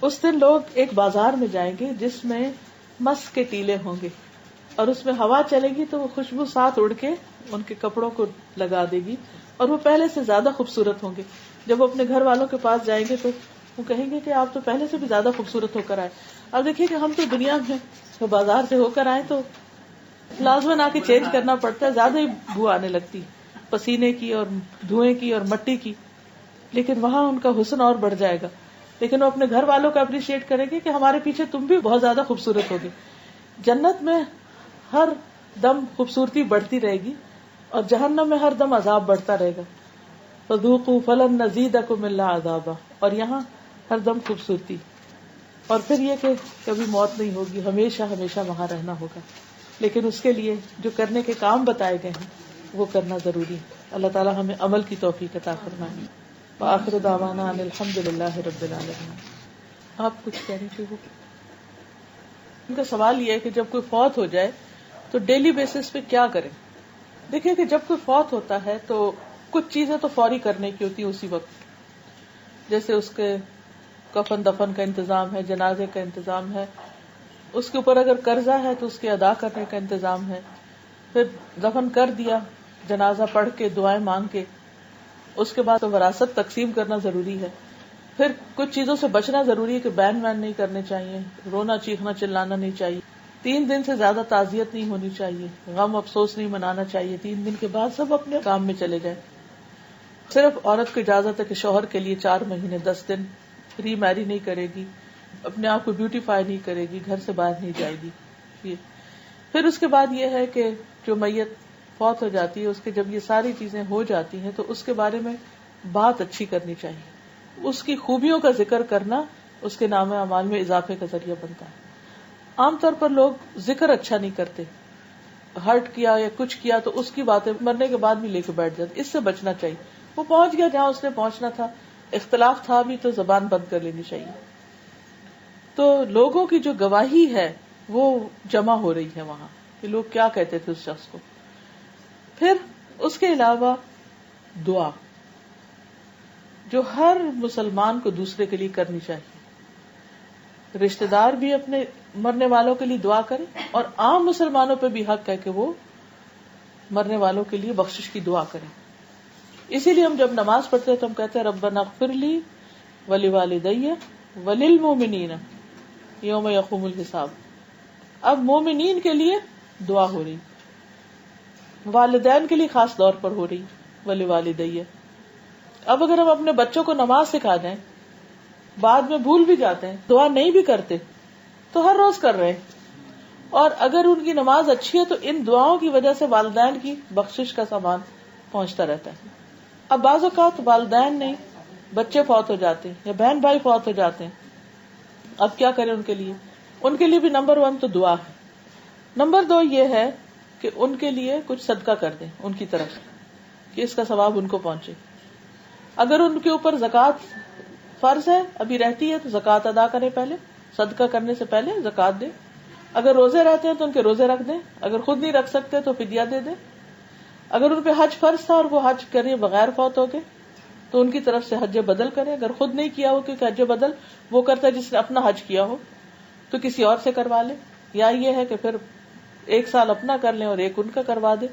اس دن لوگ ایک بازار میں جائیں گے جس میں مسک کے ٹیلے ہوں گے، اور اس میں ہوا چلے گی تو وہ خوشبو ساتھ اڑ کے ان کے کپڑوں کو لگا دے گی، اور وہ پہلے سے زیادہ خوبصورت ہوں گے. جب وہ اپنے گھر والوں کے پاس جائیں گے تو وہ کہیں گے کہ آپ تو پہلے سے بھی زیادہ خوبصورت ہو کر آئے. اب دیکھیے کہ ہم تو دنیا میں بازار سے ہو کر آئے تو لازماً آ کے چینج کرنا پڑتا ہے، زیادہ ہی بو آنے لگتی پسینے کی اور دھوئیں کی اور مٹی کی. لیکن وہاں ان کا حسن اور بڑھ جائے گا. لیکن وہ اپنے گھر والوں کو اپریشیٹ کریں گے کہ ہمارے پیچھے تم بھی بہت زیادہ خوبصورت ہوگے. جنت میں ہر دم خوبصورتی بڑھتی رہے گی، اور جہنم میں ہر دم عذاب بڑھتا رہے گا. فذوقوا فلن نزیدکم الا عذابا. اور یہاں ہر دم خوبصورتی، اور پھر یہ کہ کبھی موت نہیں ہوگی، ہمیشہ ہمیشہ وہاں رہنا ہوگا. لیکن اس کے لیے جو کرنے کے کام بتائے گئے ہیں وہ کرنا ضروری ہے. اللہ تعالی ہمیں عمل کی توفیق عطا فرمائے. وآخر دعوانا ان الحمد للہ رب العالمین. آپ کچھ کہہ رہی تھی؟ وہ ان کا سوال یہ ہے کہ جب کوئی فوت ہو جائے تو ڈیلی بیسس پہ کیا کریں. دیکھیں کہ جب کوئی فوت ہوتا ہے تو کچھ چیزیں تو فوری کرنے کی ہوتی ہیں اسی وقت، جیسے اس کے کفن دفن کا انتظام ہے، جنازے کا انتظام ہے، اس کے اوپر اگر قرضہ ہے تو اس کے ادا کرنے کا انتظام ہے. پھر دفن کر دیا، جنازہ پڑھ کے دعائیں مانگ کے، اس کے بعد وراثت تقسیم کرنا ضروری ہے. پھر کچھ چیزوں سے بچنا ضروری ہے کہ بین وین نہیں کرنے چاہیے، رونا چیخنا چلانا نہیں چاہیے، 3 دن سے زیادہ تعزیت نہیں ہونی چاہیے، غم افسوس نہیں منانا چاہیے. 3 دن کے بعد سب اپنے کام میں چلے جائیں. صرف عورت کو اجازت ہے کہ شوہر کے لیے 4 مہینے 10 دن ری میری نہیں کرے گی، اپنے آپ کو بیوٹیفائی نہیں کرے گی، گھر سے باہر نہیں جائے گی. پھر اس کے بعد یہ ہے کہ جو میت فوت ہو جاتی ہے اس کے جب یہ ساری چیزیں ہو جاتی ہیں تو اس کے بارے میں بات اچھی کرنی چاہیے. اس کی خوبیوں کا ذکر کرنا اس کے نام اعمال میں اضافے کا ذریعہ بنتا ہے. عام طور پر لوگ ذکر اچھا نہیں کرتے، ہرٹ کیا یا کچھ کیا تو اس کی باتیں مرنے کے بعد بھی لے کے بیٹھ جاتے. اس سے بچنا چاہیے. وہ پہنچ گیا جہاں اس نے پہنچنا تھا، اختلاف تھا بھی تو زبان بند کر لینی چاہیے. تو لوگوں کی جو گواہی ہے وہ جمع ہو رہی ہے وہاں کہ لوگ کیا کہتے تھے اس شخص کو. پھر اس کے علاوہ دعا جو ہر مسلمان کو دوسرے کے لیے کرنی چاہیے. رشتہ دار بھی اپنے مرنے والوں کے لیے دعا کریں، اور عام مسلمانوں پہ بھی حق ہے کہ وہ مرنے والوں کے لیے بخشش کی دعا کریں. اسی لیے ہم جب نماز پڑھتے ہیں تو ہم کہتے ہیں ربنا اغفر لی ولوالدی وللمؤمنین یوم یقوم الحساب. اب مومنین کے لیے دعا ہو رہی، والدین کے لیے خاص طور پر ہو رہی ولوالدی. اب اگر ہم اپنے بچوں کو نماز سکھا دیں، بعد میں بھول بھی جاتے ہیں، دعا نہیں بھی کرتے، تو ہر روز کر رہے ہیں، اور اگر ان کی نماز اچھی ہے تو ان دعاؤں کی وجہ سے والدین کی بخشش کا سامان پہنچتا رہتا ہے. اب بعض اوقات والدین نہیں، بچے فوت ہو جاتے ہیں یا بہن بھائی فوت ہو جاتے ہیں، اب کیا کریں ان کے لیے؟ ان کے لیے بھی نمبر 1 تو دعا ہے. نمبر 2 یہ ہے کہ ان کے لیے کچھ صدقہ کر دیں ان کی طرف کہ اس کا ثواب ان کو پہنچے. اگر ان کے اوپر زکوٰۃ فرض ہے ابھی رہتی ہے تو زکوٰۃ ادا کریں پہلے، صدقہ کرنے سے پہلے زکوٰۃ دیں. اگر روزے رہتے ہیں تو ان کے روزے رکھ دیں، اگر خود نہیں رکھ سکتے تو فدیہ دے دیں. اگر ان پہ حج فرض تھا اور وہ حج کرے بغیر فوت ہو گئے تو ان کی طرف سے حج بدل کریں. اگر خود نہیں کیا ہو کیونکہ حج بدل وہ کرتا ہے جس نے اپنا حج کیا ہو تو کسی اور سے کروا لے، یا یہ ہے کہ پھر 1 سال اپنا کر لیں اور 1 ان کا کروا دے.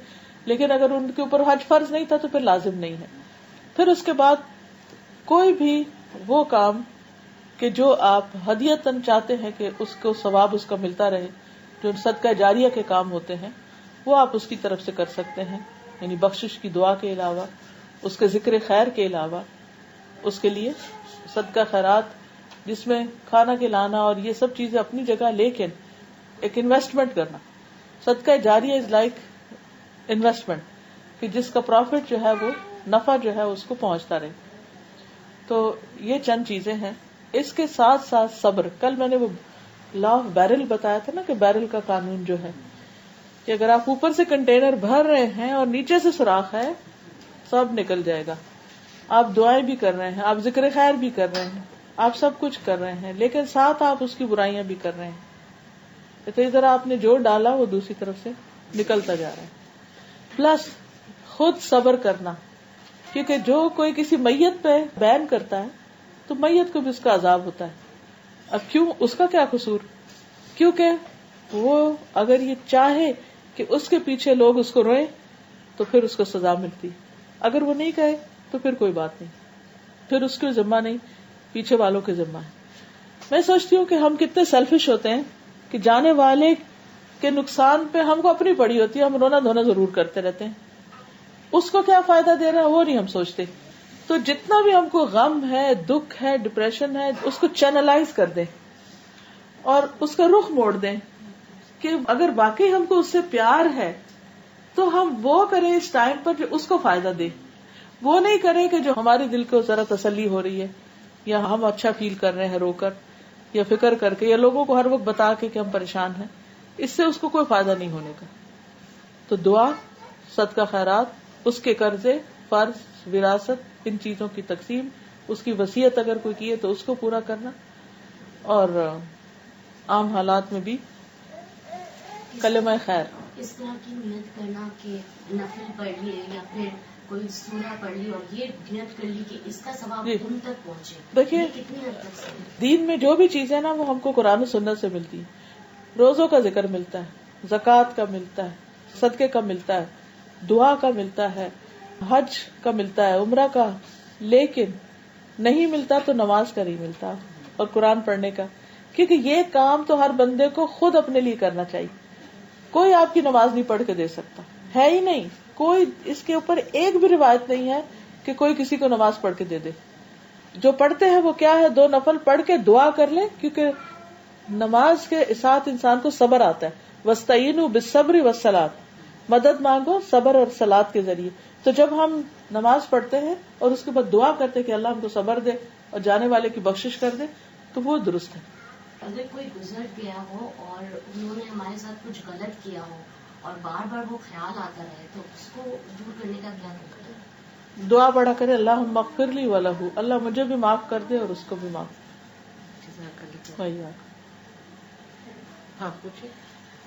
لیکن اگر ان کے اوپر حج فرض نہیں تھا تو پھر لازم نہیں ہے. پھر اس کے بعد کوئی بھی وہ کام کہ جو آپ ہدیتاً چاہتے ہیں کہ اس کو ثواب اس کا ملتا رہے، جو صدقہ جاریہ کے کام ہوتے ہیں وہ آپ اس کی طرف سے کر سکتے ہیں. یعنی بخشش کی دعا کے علاوہ، اس کے ذکر خیر کے علاوہ، اس کے لیے صدقہ خیرات جس میں کھانا کھلانا اور یہ سب چیزیں اپنی جگہ، لیکن ایک انویسٹمنٹ کرنا. صدقہ جاریہ از لائک انویسٹمنٹ کہ جس کا پروفٹ جو ہے وہ نفع جو ہے اس کو پہنچتا رہے. تو یہ چند چیزیں ہیں. اس کے ساتھ ساتھ صبر. کل میں نے وہ لا آف بیرل بتایا تھا نا کہ بیرل کا قانون جو ہے کہ اگر آپ اوپر سے کنٹینر بھر رہے ہیں اور نیچے سے سوراخ ہے سب نکل جائے گا. آپ دعائیں بھی کر رہے ہیں، آپ ذکر خیر بھی کر رہے ہیں، آپ سب کچھ کر رہے ہیں، لیکن ساتھ آپ اس کی برائیاں بھی کر رہے ہیں. تو ادھر آپ نے جو ڈالا وہ دوسری طرف سے نکلتا جا رہا ہے. پلس خود صبر کرنا، کیونکہ جو کوئی کسی میت پہ بین کرتا ہے تو میت کو بھی اس کا عذاب ہوتا ہے. اب کیوں؟ اس کا کیا قصور؟ کیونکہ وہ اگر یہ چاہے کہ اس کے پیچھے لوگ اس کو روئیں تو پھر اس کو سزا ملتی. اگر وہ نہیں کہے تو پھر کوئی بات نہیں، پھر اس کے ذمہ نہیں، پیچھے والوں کے ذمہ ہے. میں سوچتی ہوں کہ ہم کتنے سیلفش ہوتے ہیں کہ جانے والے کے نقصان پہ ہم کو اپنی پڑی ہوتی ہے، ہم رونا دھونا ضرور کرتے رہتے ہیں. اس کو کیا فائدہ دے رہا ہے وہ نہیں ہم سوچتے. تو جتنا بھی ہم کو غم ہے، دکھ ہے، ڈپریشن ہے، اس کو چینلائز کر دیں اور اس کا رخ موڑ دیں کہ اگر واقعی ہم کو اس سے پیار ہے تو ہم وہ کریں اس ٹائم پر جو اس کو فائدہ دے. وہ نہیں کریں کہ جو ہمارے دل کو ذرا تسلی ہو رہی ہے یا ہم اچھا فیل کر رہے ہیں رو کر یا فکر کر کے یا لوگوں کو ہر وقت بتا کے کہ ہم پریشان ہیں. اس سے اس کو کوئی فائدہ نہیں ہونے کا. تو دعا، صدقہ خیرات، اس کے قرضے، فرض، وراثت، ان چیزوں کی تقسیم، اس کی وصیت اگر کوئی کیے تو اس کو پورا کرنا، اور عام حالات میں بھی کلمہ خیر. اس طرح کی نیت کرنا کہ نفل پڑھ لیے یا پھر کوئی سورہ پڑھ لی اور یہ نیت کر لی کہ اس کا ثواب تم تک پہنچے. دیکھیے کتنی حد تک صحیح؟ دین میں جو بھی چیزیں نا وہ ہم کو قرآن و سنت سے ملتی ہے. روزوں کا ذکر ملتا ہے، زکوٰۃ کا ملتا ہے، صدقے کا ملتا ہے، دعا کا ملتا ہے، حج کا ملتا ہے، عمرہ کا. لیکن نہیں ملتا تو نماز کا نہیں ملتا اور قرآن پڑھنے کا، کیونکہ یہ کام تو ہر بندے کو خود اپنے لیے کرنا چاہیے. کوئی آپ کی نماز نہیں پڑھ کے دے سکتا ہے ہی نہیں. کوئی اس کے اوپر ایک بھی روایت نہیں ہے کہ کوئی کسی کو نماز پڑھ کے دے دے. جو پڑھتے ہیں وہ کیا ہے، 2 نفل پڑھ کے دعا کر لیں، کیونکہ نماز کے ساتھ انسان کو صبر آتا ہے. وَاسْتَعِينُوا بِالصَّبْرِ وَالصَّلَاةِ، مدد مانگو صبر اور صلاۃ کے ذریعے. تو جب ہم نماز پڑھتے ہیں اور اس کے بعد دعا کرتے کہ اللہ ہم کو صبر دے اور جانے والے کی بخشش کر دے تو وہ درست ہے. اگر کوئی گزر گیا ہو اور انہوں نے ہمارے ساتھ کچھ غلط کیا ہو اور بار بار وہ خیال آتا رہے تو اس کو دور کرنے کا کیا طریقہ ہے؟ دعا پڑھا کرے اللہم اغفر لی وَلَهُ، اللہ مجھے بھی معاف کر دے اور اس کو بھی معاف. ہاں پوچھے.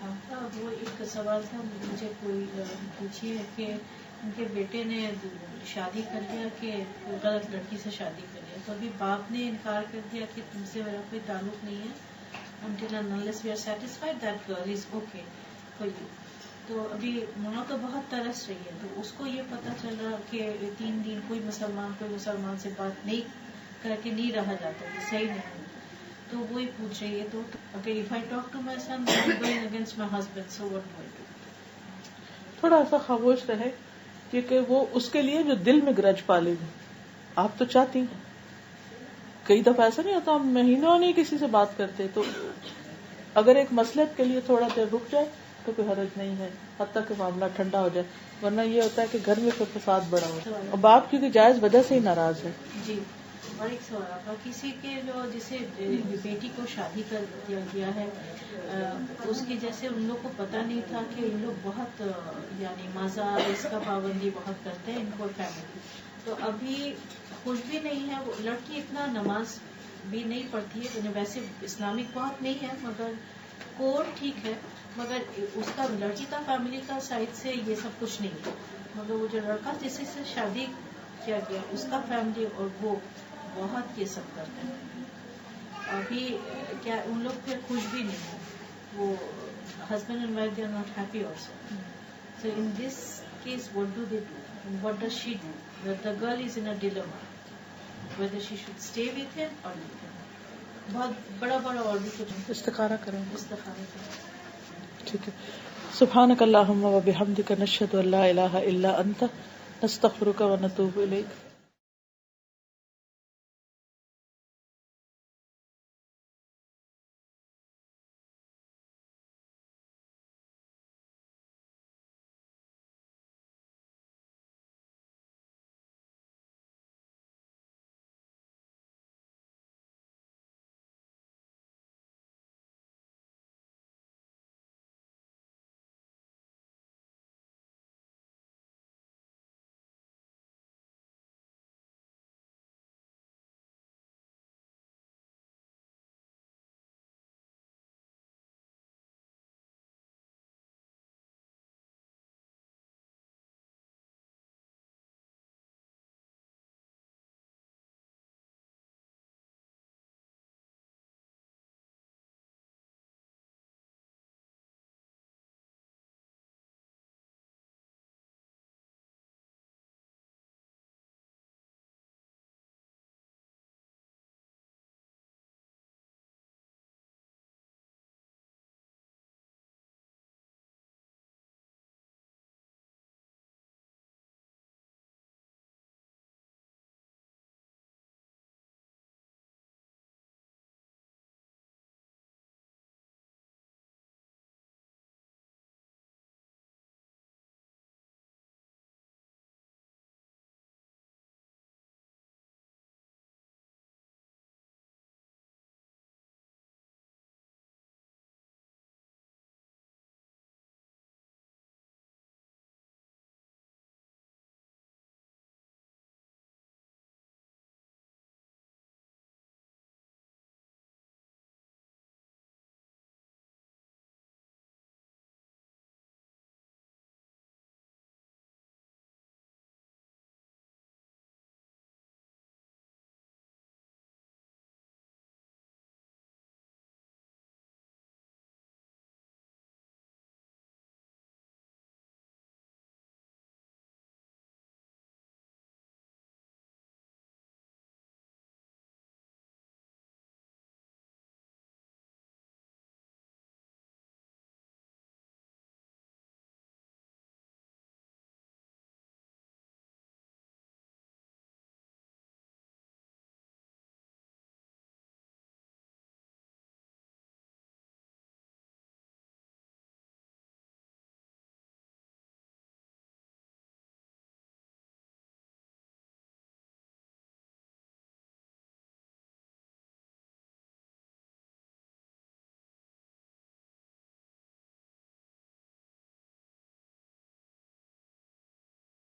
وہ ایک سوال تھا مجھے، کوئی پوچھیے کہ ان کے بیٹے نے شادی کر دیا کہ غلط لڑکی سے شادی کر لیا، تو ابھی باپ نے انکار کر دیا کہ تم سے میرا کوئی تعلق نہیں ہے until and unless we are satisfied that girl is okay for you. تو ابھی ماں تو بہت ترس رہی ہے، تو اس کو یہ پتا چل رہا کہ 3 دن کوئی مسلمان سے بات نہیں کر کے نہیں رہا جاتا، یہ صحیح نہیں. تو وہی پوچھ رہی ہے تو اگر if I talk to my son I'm going against my husband, so what do I do؟ تھوڑا سا خاموش رہے، کیونکہ وہ اس کے لیے جو دل میں گرج پالے گی. آپ تو چاہتی ہیں، کئی دفعہ ایسا نہیں ہوتا ہم مہینوں نہیں کسی سے بات کرتے، تو اگر ایک مصلحت کے لیے تھوڑا دیر رک جائے تو کوئی حرج نہیں ہے حتیٰ کہ معاملہ ٹھنڈا ہو جائے. ورنہ یہ ہوتا ہے کہ گھر میں پھر فساد بڑا ہو اور باپ کیونکہ جائز وجہ سے ہی ناراض ہے. جی اور ایک سوال آپ کا، کسی کے جو جسے بیٹی کو شادی کر دیا گیا ہے، اس کی جیسے ان لوگ کو پتہ نہیں تھا کہ ان لوگ بہت یعنی مزہ اس کا پابندی بہت کرتے ہیں ان کو فیملی، تو ابھی کچھ بھی نہیں ہے، وہ لڑکی اتنا نماز بھی نہیں پڑھتی ہے، ویسے اسلامک بہت نہیں ہے مگر کوڈ ٹھیک ہے، مگر اس کا لڑکی کا فیملی کا سائڈ سے یہ سب کچھ نہیں ہے، مگر وہ جو لڑکا جس سے شادی کیا گیا اس کا فیملی اور وہ بہت یہ سب کرتے ہیں. ابھی کیا ان لوگ پھر خوش بھی نہیں ہیں، وہ husband and wife they are not happy also. So in this case what do they do? What does she do? The girl is in a dilemma whether she should stay with him or leave him. بہت بڑا اور بھی کچھ استخارہ کریں. استخارہ کریں. ٹھیک ہے. سبحانک اللہم و بحمدک، نشہد ان لا الہ الا انت، نستغفرک و نتوب الیک.